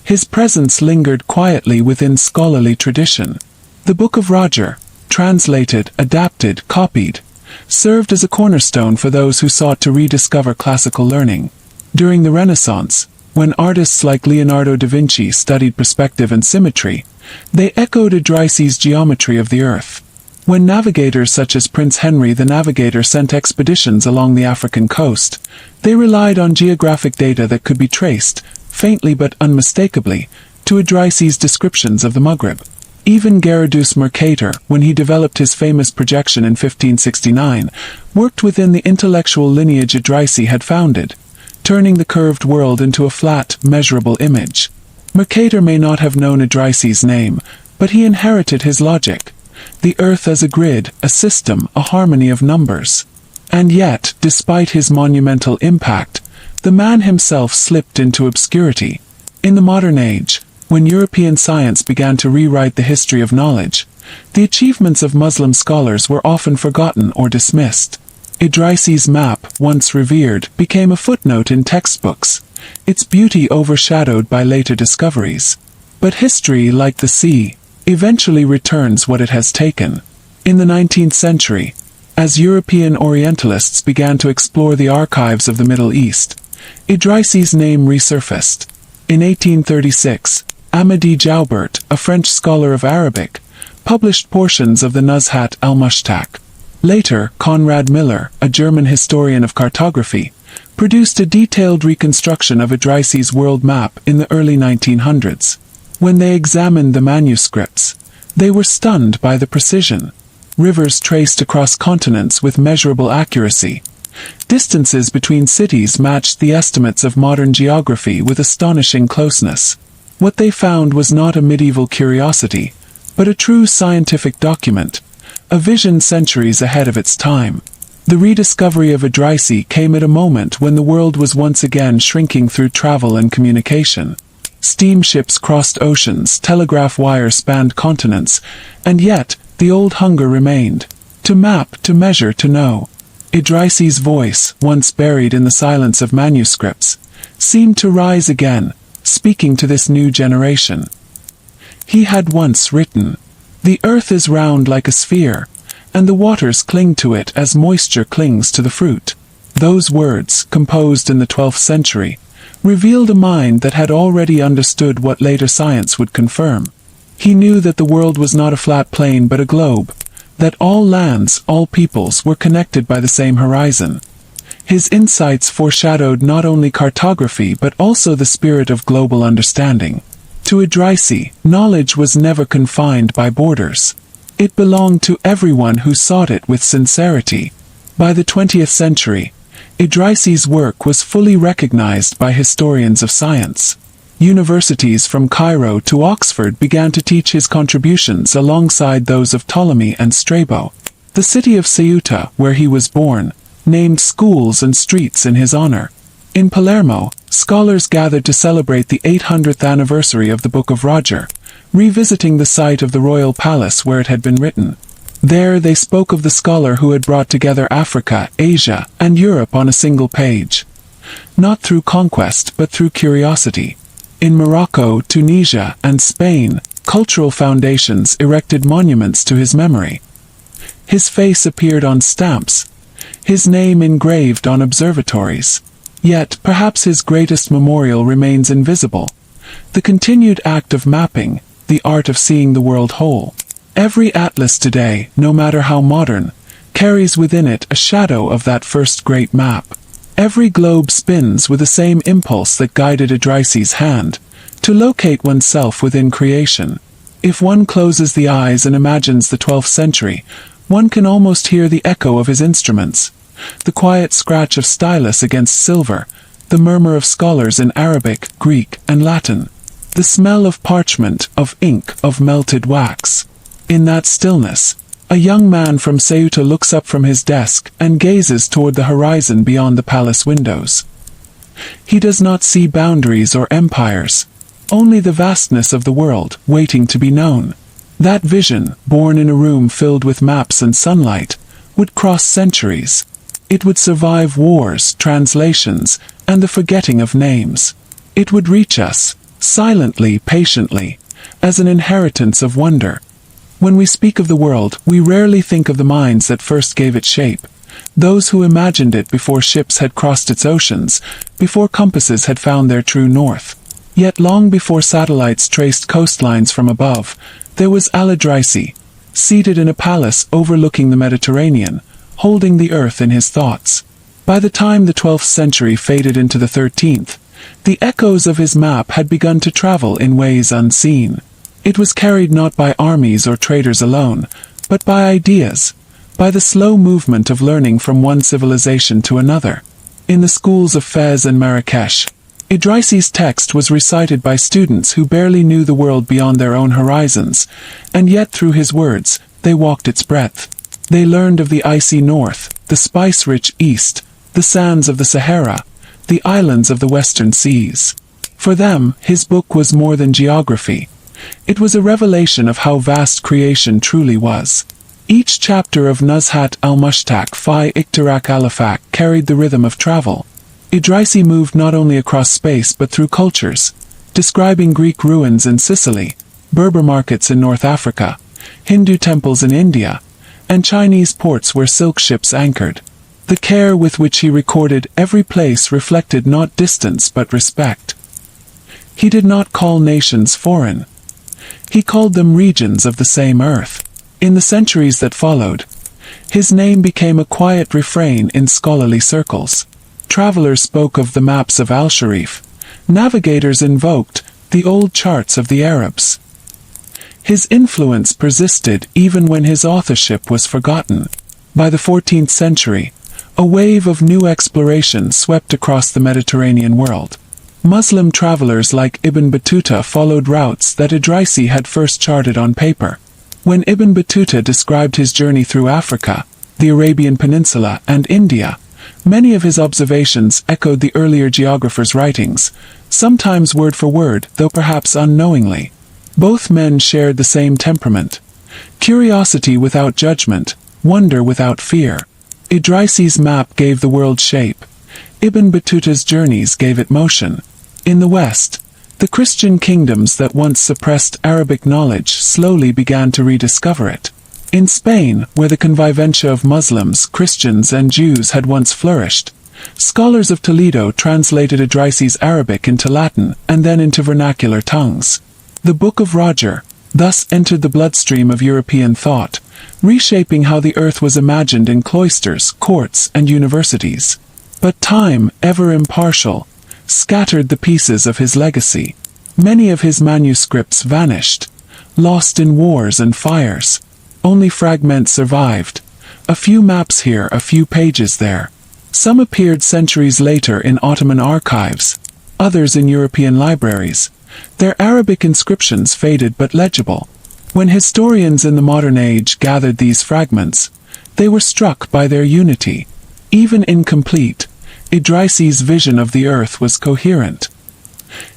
his presence lingered quietly within scholarly tradition. The Book of Roger, translated, adapted, copied, served as a cornerstone for those who sought to rediscover classical learning. During the Renaissance, when artists like Leonardo da Vinci studied perspective and symmetry, they echoed Idrisi's geometry of the earth. When navigators such as Prince Henry the Navigator sent expeditions along the African coast, they relied on geographic data that could be traced, faintly but unmistakably, to Idrisi's descriptions of the Maghreb. Even Gerardus Mercator, when he developed his famous projection in 1569, worked within the intellectual lineage Idrisi had founded, turning the curved world into a flat, measurable image. Mercator may not have known Idrisi's name, but he inherited his logic. The earth as a grid, a system, a harmony of numbers. And yet, despite his monumental impact, the man himself slipped into obscurity. In the modern age, When European science began to rewrite the history of knowledge, the achievements of Muslim scholars were often forgotten or dismissed. Idrisi's map, once revered, became a footnote in textbooks, its beauty overshadowed by later discoveries. But history, like the sea, eventually returns what it has taken. In the 19th century, as European Orientalists began to explore the archives of the Middle East, Idrisi's name resurfaced. In 1836, Amadi Joubert, a French scholar of Arabic, published portions of the Nuzhat al-Mushtaq. Later, Conrad Miller, a German historian of cartography, produced a detailed reconstruction of Idrisi's world map in the early 1900s. When they examined the manuscripts, they were stunned by the precision. Rivers traced across continents with measurable accuracy. Distances between cities matched the estimates of modern geography with astonishing closeness. What they found was not a medieval curiosity, but a true scientific document, a vision centuries ahead of its time. The rediscovery of Idrisi came at a moment when the world was once again shrinking through travel and communication. Steamships crossed oceans, telegraph wires spanned continents, and yet, the old hunger remained. To map, to measure, to know. Idrisi's voice, once buried in the silence of manuscripts, seemed to rise again, speaking to this new generation. He had once written, "The earth is round like a sphere, and the waters cling to it as moisture clings to the fruit." Those words, composed in the 12th century, revealed a mind that had already understood what later science would confirm. He knew that the world was not a flat plane but a globe, that all lands, all peoples were connected by the same horizon. His insights foreshadowed not only cartography but also the spirit of global understanding. To Idrisi, knowledge was never confined by borders. It belonged to everyone who sought it with sincerity. By the 20th century, Idrisi's work was fully recognized by historians of science. Universities from Cairo to Oxford began to teach his contributions alongside those of Ptolemy and Strabo. The city of Ceuta, where he was born, named schools and streets in his honor. In Palermo, scholars gathered to celebrate the 800th anniversary of the Book of Roger, revisiting the site of the royal palace where it had been written. There they spoke of the scholar who had brought together Africa, Asia, and Europe on a single page. Not through conquest but through curiosity. In Morocco, Tunisia, and Spain, cultural foundations erected monuments to his memory. His face appeared on stamps, his name engraved on observatories. Yet, perhaps his greatest memorial remains invisible: the continued act of mapping, the art of seeing the world whole. Every atlas today, no matter how modern, carries within it a shadow of that first great map. Every globe spins with the same impulse that guided Idrisi's hand, to locate oneself within creation. If one closes the eyes and imagines the 12th century, one can almost hear the echo of his instruments, the quiet scratch of stylus against silver, the murmur of scholars in Arabic, Greek, and Latin, the smell of parchment, of ink, of melted wax. In that stillness, a young man from Ceuta looks up from his desk and gazes toward the horizon beyond the palace windows. He does not see boundaries or empires, only the vastness of the world, waiting to be known. That vision, born in a room filled with maps and sunlight, would cross centuries. It would survive wars, translations, and the forgetting of names. It would reach us, silently, patiently, as an inheritance of wonder. When we speak of the world, we rarely think of the minds that first gave it shape, those who imagined it before ships had crossed its oceans, before compasses had found their true north. Yet long before satellites traced coastlines from above, there was Al-Idrisi, seated in a palace overlooking the Mediterranean, holding the earth in his thoughts. By the time the 12th century faded into the 13th, the echoes of his map had begun to travel in ways unseen. It was carried not by armies or traders alone, but by ideas, by the slow movement of learning from one civilization to another. In the schools of Fez and Marrakesh, Idrisi's text was recited by students who barely knew the world beyond their own horizons, and yet through his words, they walked its breadth. They learned of the icy north, the spice-rich east, the sands of the Sahara, the islands of the western seas. For them, his book was more than geography. It was a revelation of how vast creation truly was. Each chapter of Nuzhat al-Mushtaq fi Iktirak al-Afaq carried the rhythm of travel. Idrisi moved not only across space but through cultures, describing Greek ruins in Sicily, Berber markets in North Africa, Hindu temples in India, and Chinese ports where silk ships anchored. The care with which he recorded every place reflected not distance but respect. He did not call nations foreign. He called them regions of the same earth. In the centuries that followed, his name became a quiet refrain in scholarly circles. Travelers spoke of the maps of Al-Sharif. Navigators invoked the old charts of the Arabs. His influence persisted even when his authorship was forgotten. By the 14th century, a wave of new exploration swept across the Mediterranean world. Muslim travelers like Ibn Battuta followed routes that Idrisi had first charted on paper. When Ibn Battuta described his journey through Africa, the Arabian Peninsula, and India, many of his observations echoed the earlier geographers' writings, sometimes word for word, though perhaps unknowingly. Both men shared the same temperament: curiosity without judgment, wonder without fear. Idrisi's map gave the world shape. Ibn Battuta's journeys gave it motion. In the West, the Christian kingdoms that once suppressed Arabic knowledge slowly began to rediscover it. In Spain, where the convivencia of Muslims, Christians, and Jews had once flourished, scholars of Toledo translated Idrisi's Arabic into Latin and then into vernacular tongues. The Book of Roger thus entered the bloodstream of European thought, reshaping how the earth was imagined in cloisters, courts, and universities. But time, ever impartial, scattered the pieces of his legacy. Many of his manuscripts vanished, lost in wars and fires. Only fragments survived. A few maps here, a few pages there. Some appeared centuries later in Ottoman archives, others in European libraries. Their Arabic inscriptions faded but legible. When historians in the modern age gathered these fragments, they were struck by their unity. Even incomplete, Idrisi's vision of the earth was coherent.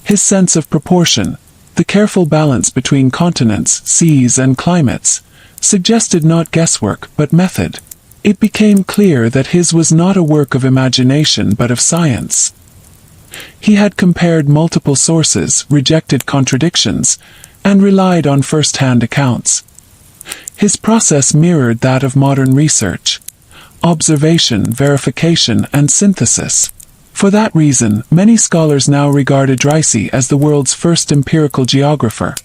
His sense of proportion, the careful balance between continents, seas, and climates, suggested not guesswork but method. It became clear that his was not a work of imagination but of science. He had compared multiple sources, rejected contradictions, and relied on first-hand accounts. His process mirrored that of modern research: observation, verification, and synthesis. For that reason, many scholars now regard Idrisi as the world's first empirical geographer,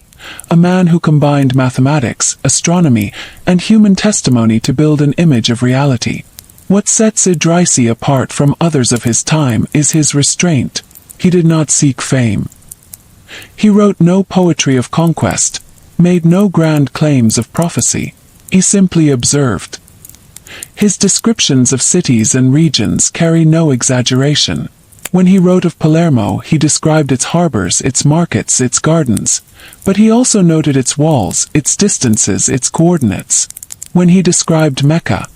a man who combined mathematics, astronomy, and human testimony to build an image of reality. What sets Idrisi apart from others of his time is his restraint. He did not seek fame. He wrote no poetry of conquest, made no grand claims of prophecy. He simply observed. His descriptions of cities and regions carry no exaggeration. When he wrote of Palermo, he described its harbors, its markets, its gardens, but he also noted its walls, its distances, its coordinates. When he described Mecca,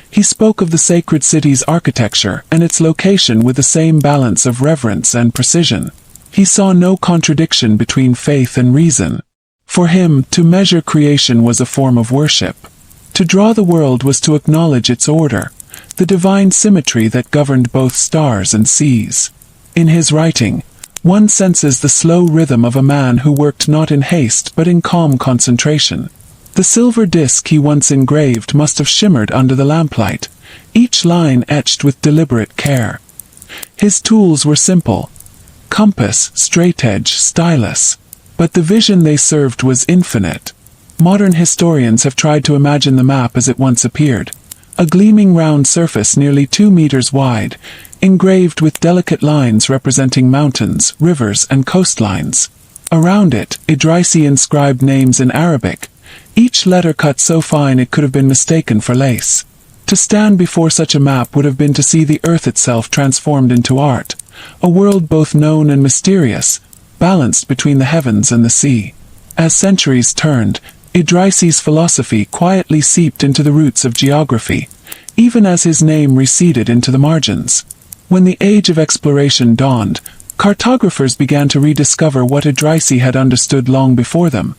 he spoke of the sacred city's architecture and its location with the same balance of reverence and precision. He saw no contradiction between faith and reason. For him, to measure creation was a form of worship. To draw the world was to acknowledge its order, the divine symmetry that governed both stars and seas. In his writing, one senses the slow rhythm of a man who worked not in haste but in calm concentration. The silver disc he once engraved must have shimmered under the lamplight, each line etched with deliberate care. His tools were simple: compass, straightedge, stylus. But the vision they served was infinite. Modern historians have tried to imagine the map as it once appeared: a gleaming round surface nearly 2 meters wide, engraved with delicate lines representing mountains, rivers, and coastlines. Around it, Idrisi inscribed names in Arabic, each letter cut so fine it could have been mistaken for lace. To stand before such a map would have been to see the earth itself transformed into art, a world both known and mysterious, balanced between the heavens and the sea. As centuries turned, Idrisi's philosophy quietly seeped into the roots of geography, even as his name receded into the margins. When the age of exploration dawned, Cartographers began to rediscover what Idrisi had understood long before them,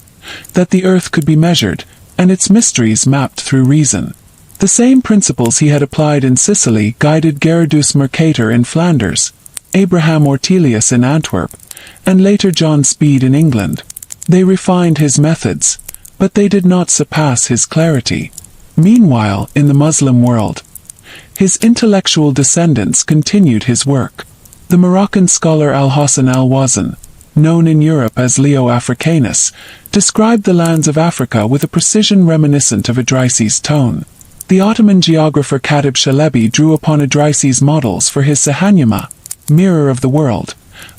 that the earth could be measured, and its mysteries mapped through reason. The same principles he had applied in Sicily guided Gerardus Mercator in Flanders, Abraham Ortelius in Antwerp, and later John Speed in England. They refined his methods, but they did not surpass his clarity. Meanwhile, in the Muslim world, his intellectual descendants continued his work. The Moroccan scholar Al-Hassan al-Wazn, known in Europe as Leo Africanus, described the lands of Africa with a precision reminiscent of Idrisi's tone. The Ottoman geographer Katib Shalebi drew upon Idrisi's models for his Sahanyama, Mirror of the World,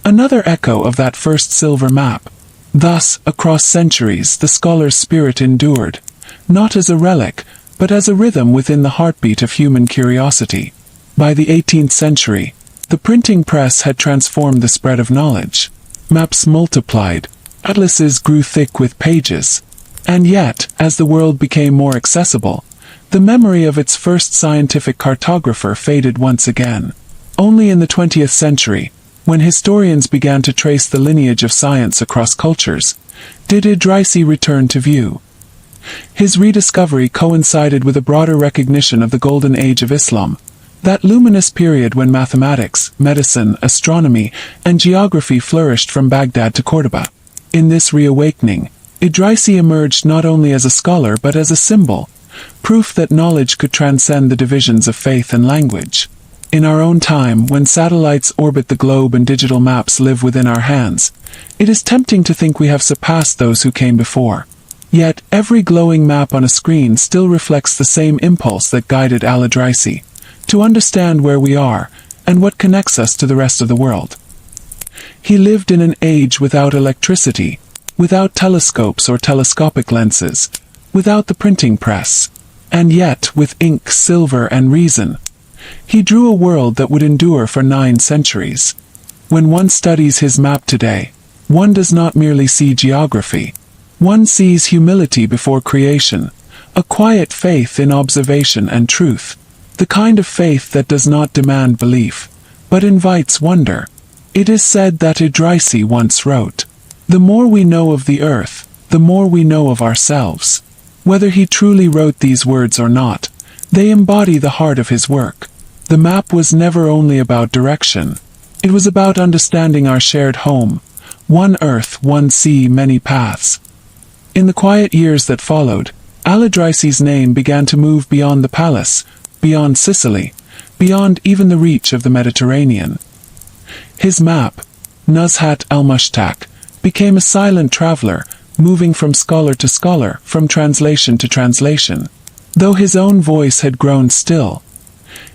another echo of that first silver map. Thus, across centuries, the scholar's spirit endured, not as a relic, but as a rhythm within the heartbeat of human curiosity. By the 18th century, the printing press had transformed the spread of knowledge. Maps multiplied, atlases grew thick with pages. And yet, as the world became more accessible, the memory of its first scientific cartographer faded once again. Only in the 20th century, when historians began to trace the lineage of science across cultures, did Idrisi return to view. His rediscovery coincided with a broader recognition of the golden age of Islam, that luminous period when mathematics, medicine, astronomy, and geography flourished from Baghdad to Cordoba. In this reawakening, Idrisi emerged not only as a scholar but as a symbol, proof that knowledge could transcend the divisions of faith and language. In our own time, when satellites orbit the globe and digital maps live within our hands, it is tempting to think we have surpassed those who came before. Yet, every glowing map on a screen still reflects the same impulse that guided Al-Idrisi, to understand where we are, and what connects us to the rest of the world. He lived in an age without electricity, without telescopes or telescopic lenses, without the printing press, and yet, with ink, silver, and reason, he drew a world that would endure for 9 centuries. When one studies his map today, one does not merely see geography. One sees humility before creation, a quiet faith in observation and truth, the kind of faith that does not demand belief, but invites wonder. It is said that Idrisi once wrote, "The more we know of the earth, the more we know of ourselves." Whether he truly wrote these words or not, they embody the heart of his work. The map was never only about direction. It was about understanding our shared home, one earth, one sea, many paths. In the quiet years that followed, Al-Idrisi's name began to move beyond the palace, beyond Sicily, beyond even the reach of the Mediterranean. His map, Nuzhat al-Mushtaq, became a silent traveler, moving from scholar to scholar, from translation to translation. Though his own voice had grown still,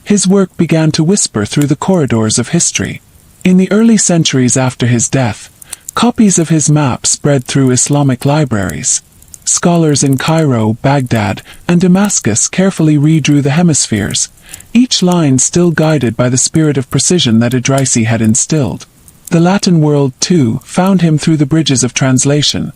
his work began to whisper through the corridors of history. In the early centuries after his death, copies of his map spread through Islamic libraries. Scholars in Cairo, Baghdad, and Damascus carefully redrew the hemispheres, each line still guided by the spirit of precision that Idrisi had instilled. The Latin world, too, found him through the bridges of translation.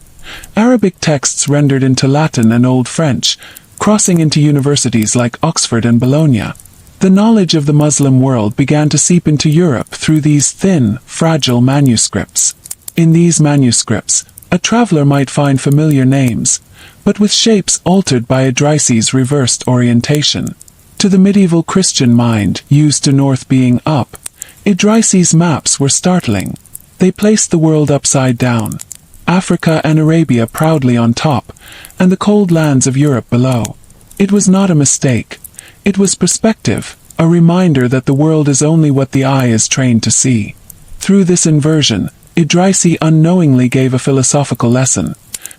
Arabic texts rendered into Latin and Old French, crossing into universities like Oxford and Bologna. The knowledge of the Muslim world began to seep into Europe through these thin, fragile manuscripts. In these manuscripts, a traveler might find familiar names, but with shapes altered by Idrisi's reversed orientation. To the medieval Christian mind, used to north being up, Idrisi's maps were startling. They placed the world upside down, Africa and Arabia proudly on top, and the cold lands of Europe below. It was not a mistake. It was perspective, a reminder that the world is only what the eye is trained to see. Through this inversion, Idrisi unknowingly gave a philosophical lesson,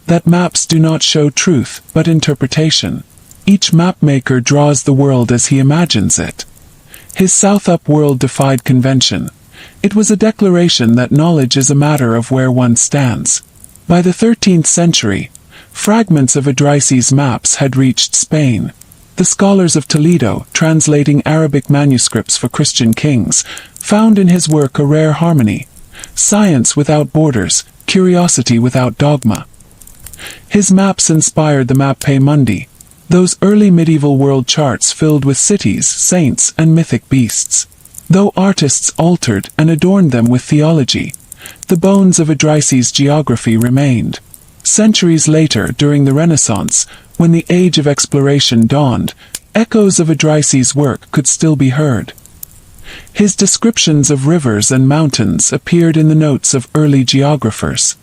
that maps do not show truth, but interpretation. Each mapmaker draws the world as he imagines it. His South-up world defied convention. It was a declaration that knowledge is a matter of where one stands. By the 13th century, fragments of Idrisi's maps had reached Spain. The scholars of Toledo, translating Arabic manuscripts for Christian kings, found in his work a rare harmony. Science without borders, curiosity without dogma. His maps inspired the Mappe Mundi, those early medieval world charts filled with cities, saints, and mythic beasts. Though artists altered and adorned them with theology, the bones of Idrisi's geography remained. Centuries later, during the Renaissance, when the age of exploration dawned, echoes of Idrisi's work could still be heard. His descriptions of rivers and mountains appeared in the notes of early geographers.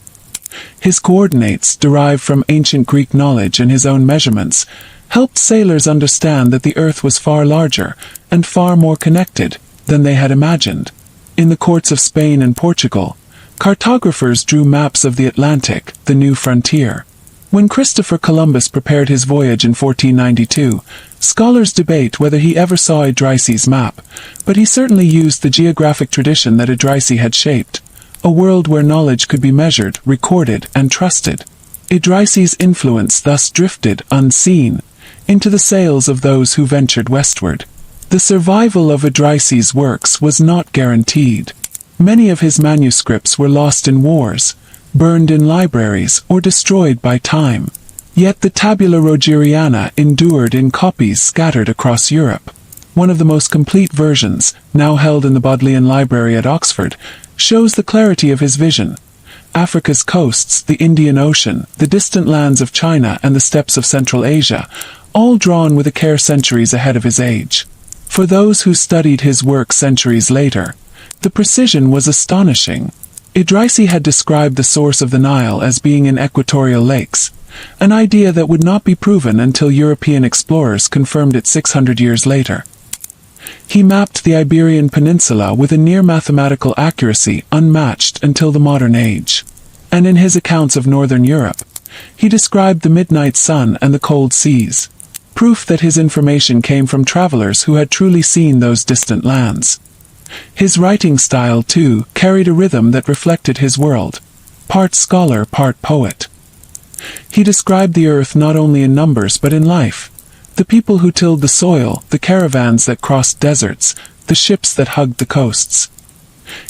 His coordinates, derived from ancient Greek knowledge and his own measurements, helped sailors understand that the Earth was far larger and far more connected than they had imagined. In the courts of Spain and Portugal, cartographers drew maps of the Atlantic, the new frontier. When Christopher Columbus prepared his voyage in 1492, scholars debate whether he ever saw Idrisi's map, but he certainly used the geographic tradition that Idrisi had shaped, a world where knowledge could be measured, recorded, and trusted. Idrisi's influence thus drifted, unseen, into the sails of those who ventured westward. The survival of Idrisi's works was not guaranteed. Many of his manuscripts were lost in wars, burned in libraries, or destroyed by time. Yet the Tabula Rogeriana endured in copies scattered across Europe. One of the most complete versions, now held in the Bodleian Library at Oxford, shows the clarity of his vision. Africa's coasts, the Indian Ocean, the distant lands of China, and the steppes of Central Asia, all drawn with a care centuries ahead of his age. For those who studied his work centuries later, the precision was astonishing. Idrisi had described the source of the Nile as being in equatorial lakes, an idea that would not be proven until European explorers confirmed it 600 years later. He mapped the Iberian Peninsula with a near-mathematical accuracy unmatched until the modern age. And in his accounts of northern Europe, he described the midnight sun and the cold seas, proof that his information came from travelers who had truly seen those distant lands. His writing style, too, carried a rhythm that reflected his world, part scholar, part poet. He described the earth not only in numbers but in life. The people who tilled the soil, the caravans that crossed deserts, the ships that hugged the coasts.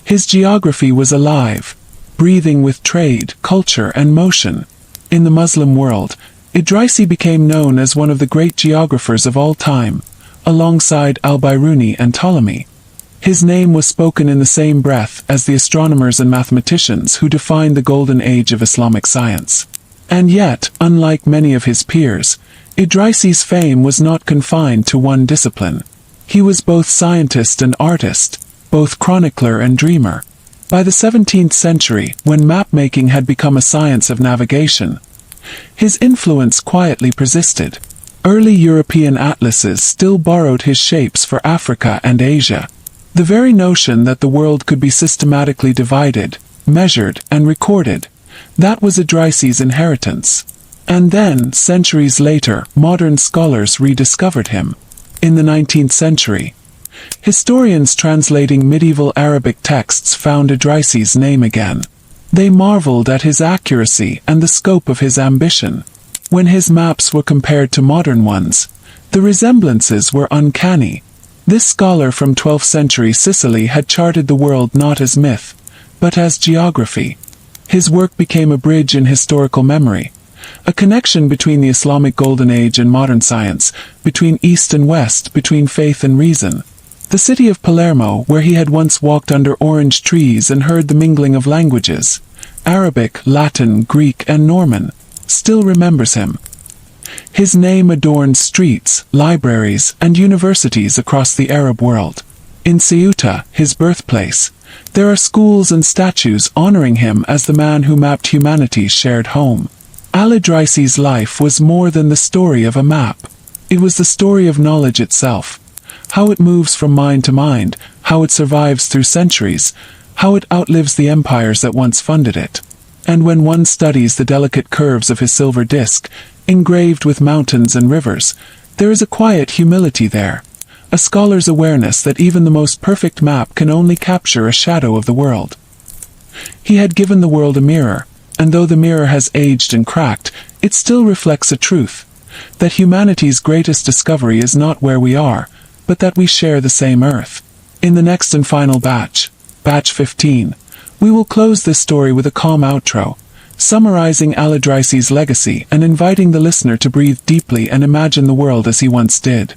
His geography was alive, breathing with trade, culture, and motion. In the Muslim world, Idrisi became known as one of the great geographers of all time, alongside Al-Biruni and Ptolemy. His name was spoken in the same breath as the astronomers and mathematicians who defined the golden age of Islamic science. And yet, unlike many of his peers, Idrisi's fame was not confined to one discipline. He was both scientist and artist, both chronicler and dreamer. By the 17th century, when mapmaking had become a science of navigation, his influence quietly persisted. Early European atlases still borrowed his shapes for Africa and Asia. The very notion that the world could be systematically divided, measured, and recorded, that was Idrisi's inheritance. And then, centuries later, modern scholars rediscovered him. In the 19th century, historians translating medieval Arabic texts found Idrisi's name again. They marveled at his accuracy and the scope of his ambition. When his maps were compared to modern ones, the resemblances were uncanny. This scholar from 12th century Sicily had charted the world not as myth, but as geography. His work became a bridge in historical memory, a connection between the Islamic Golden Age and modern science, between East and West, between faith and reason. The city of Palermo, where he had once walked under orange trees and heard the mingling of languages, Arabic, Latin, Greek, and Norman, still remembers him. His name adorns streets, libraries, and universities across the Arab world. In Ceuta, his birthplace, there are schools and statues honoring him as the man who mapped humanity's shared home. Al-Idrisi's life was more than the story of a map. It was the story of knowledge itself. How it moves from mind to mind, how it survives through centuries, how it outlives the empires that once funded it. And when one studies the delicate curves of his silver disc, engraved with mountains and rivers, there is a quiet humility there, a scholar's awareness that even the most perfect map can only capture a shadow of the world. He had given the world a mirror, and though the mirror has aged and cracked, it still reflects a truth, that humanity's greatest discovery is not where we are, but that we share the same earth. In the next and final batch, Batch 15, we will close this story with a calm outro, summarizing Al-Idrisi's legacy and inviting the listener to breathe deeply and imagine the world as he once did.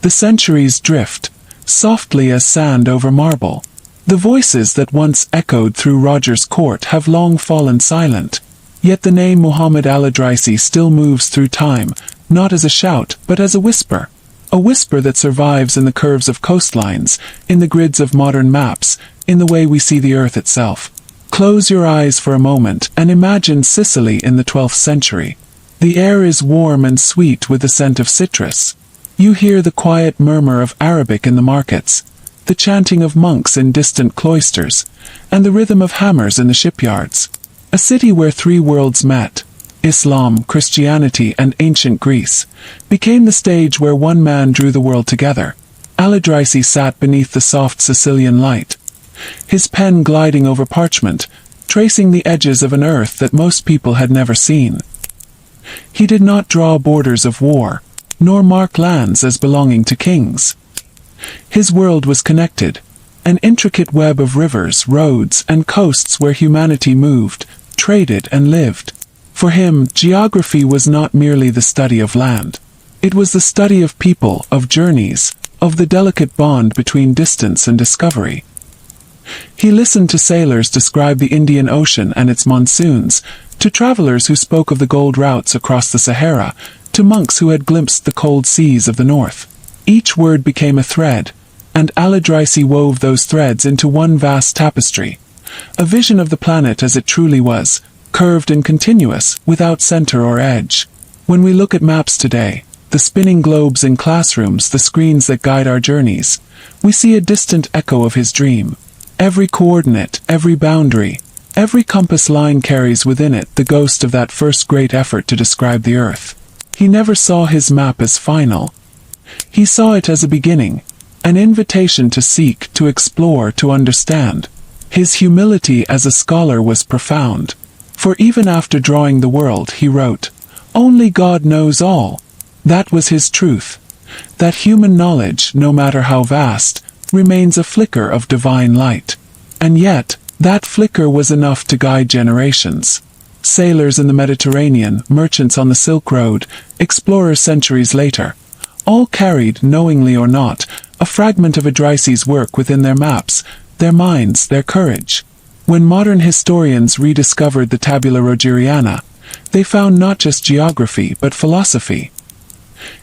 The centuries drift, softly as sand over marble. The voices that once echoed through Roger's court have long fallen silent, yet the name Muhammad Al-Idrisi still moves through time, not as a shout, but as a whisper that survives in the curves of coastlines, in the grids of modern maps, in the way we see the earth itself. Close your eyes for a moment and imagine Sicily in the 12th century. The air is warm and sweet with the scent of citrus. You hear the quiet murmur of Arabic in the markets, the chanting of monks in distant cloisters, and the rhythm of hammers in the shipyards. A city where three worlds met, Islam, Christianity, and ancient Greece, became the stage where one man drew the world together. Al-Idrisi sat beneath the soft Sicilian light, his pen gliding over parchment, tracing the edges of an earth that most people had never seen. He did not draw borders of war, nor mark lands as belonging to kings. His world was connected, an intricate web of rivers, roads, and coasts where humanity moved, traded, and lived. For him, geography was not merely the study of land. It was the study of people, of journeys, of the delicate bond between distance and discovery. He listened to sailors describe the Indian Ocean and its monsoons, to travelers who spoke of the gold routes across the Sahara, to monks who had glimpsed the cold seas of the north. Each word became a thread, and Al-Idrisi wove those threads into one vast tapestry, a vision of the planet as it truly was, curved and continuous, without center or edge. When we look at maps today, the spinning globes in classrooms, the screens that guide our journeys, we see a distant echo of his dream. Every coordinate, every boundary, every compass line carries within it the ghost of that first great effort to describe the earth. He never saw his map as final. He saw it as a beginning, an invitation to seek, to explore, to understand. His humility as a scholar was profound. For even after drawing the world, he wrote, "Only God knows all." That was his truth. That human knowledge, no matter how vast, remains a flicker of divine light. And yet, that flicker was enough to guide generations. Sailors in the Mediterranean, merchants on the Silk Road, explorers centuries later, all carried, knowingly or not, a fragment of Idrisi's work within their maps, their minds, their courage. When modern historians rediscovered the Tabula Rogeriana, they found not just geography but philosophy.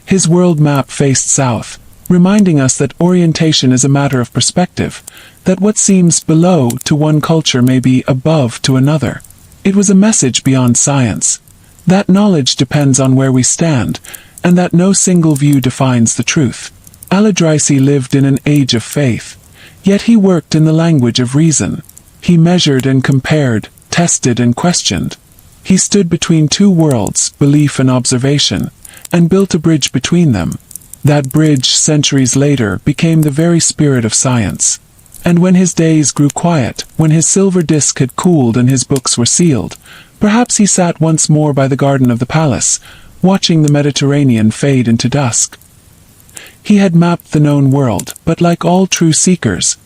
His world map faced south, reminding us that orientation is a matter of perspective, that what seems below to one culture may be above to another. It was a message beyond science, that knowledge depends on where we stand, and that no single view defines the truth. Al-Idrisi lived in an age of faith, yet he worked in the language of reason. He measured and compared, tested and questioned. He stood between two worlds, belief and observation, and built a bridge between them. That bridge, centuries later, became the very spirit of science. And when his days grew quiet, when his silver disk had cooled and his books were sealed, perhaps he sat once more by the garden of the palace, watching the Mediterranean fade into dusk. He had mapped the known world, but like all true seekers,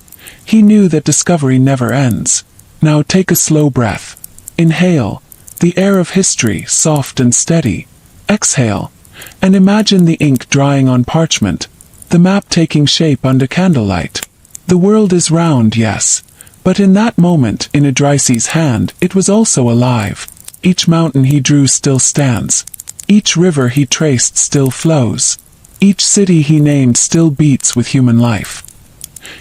he knew that discovery never ends. Now take a slow breath. Inhale, the air of history, soft and steady. Exhale, and imagine the ink drying on parchment, the map taking shape under candlelight. The world is round, yes, but in that moment, in Idrisi's hand, it was also alive. Each mountain he drew still stands. Each river he traced still flows. Each city he named still beats with human life.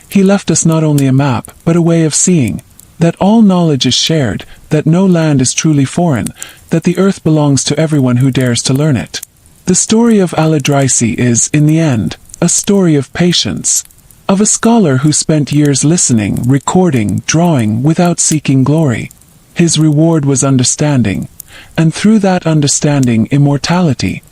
He left us not only a map, but a way of seeing, that all knowledge is shared, that no land is truly foreign, that the earth belongs to everyone who dares to learn it. The story of Al-Idrisi is, in the end, a story of patience, of a scholar who spent years listening, recording, drawing, without seeking glory. His reward was understanding, and through that understanding, immortality.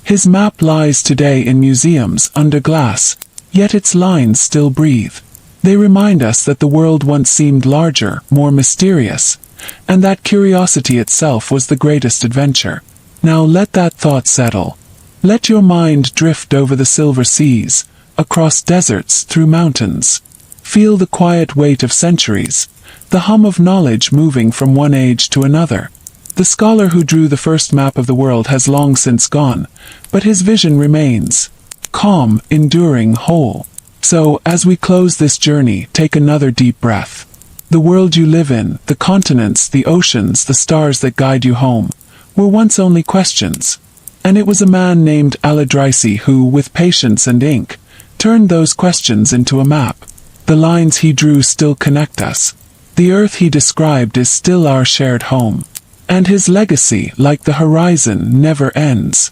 His map lies today in museums, under glass, yet its lines still breathe. They remind us that the world once seemed larger, more mysterious, and that curiosity itself was the greatest adventure. Now let that thought settle. Let your mind drift over the silver seas, across deserts, through mountains. Feel the quiet weight of centuries, the hum of knowledge moving from one age to another. The scholar who drew the first map of the world has long since gone, but his vision remains. Calm, enduring, whole. So, as we close this journey, take another deep breath. The world you live in, the continents, the oceans, the stars that guide you home, were once only questions. And it was a man named Al-Idrisi who, with patience and ink, turned those questions into a map. The lines he drew still connect us. The earth he described is still our shared home. And his legacy, like the horizon, never ends.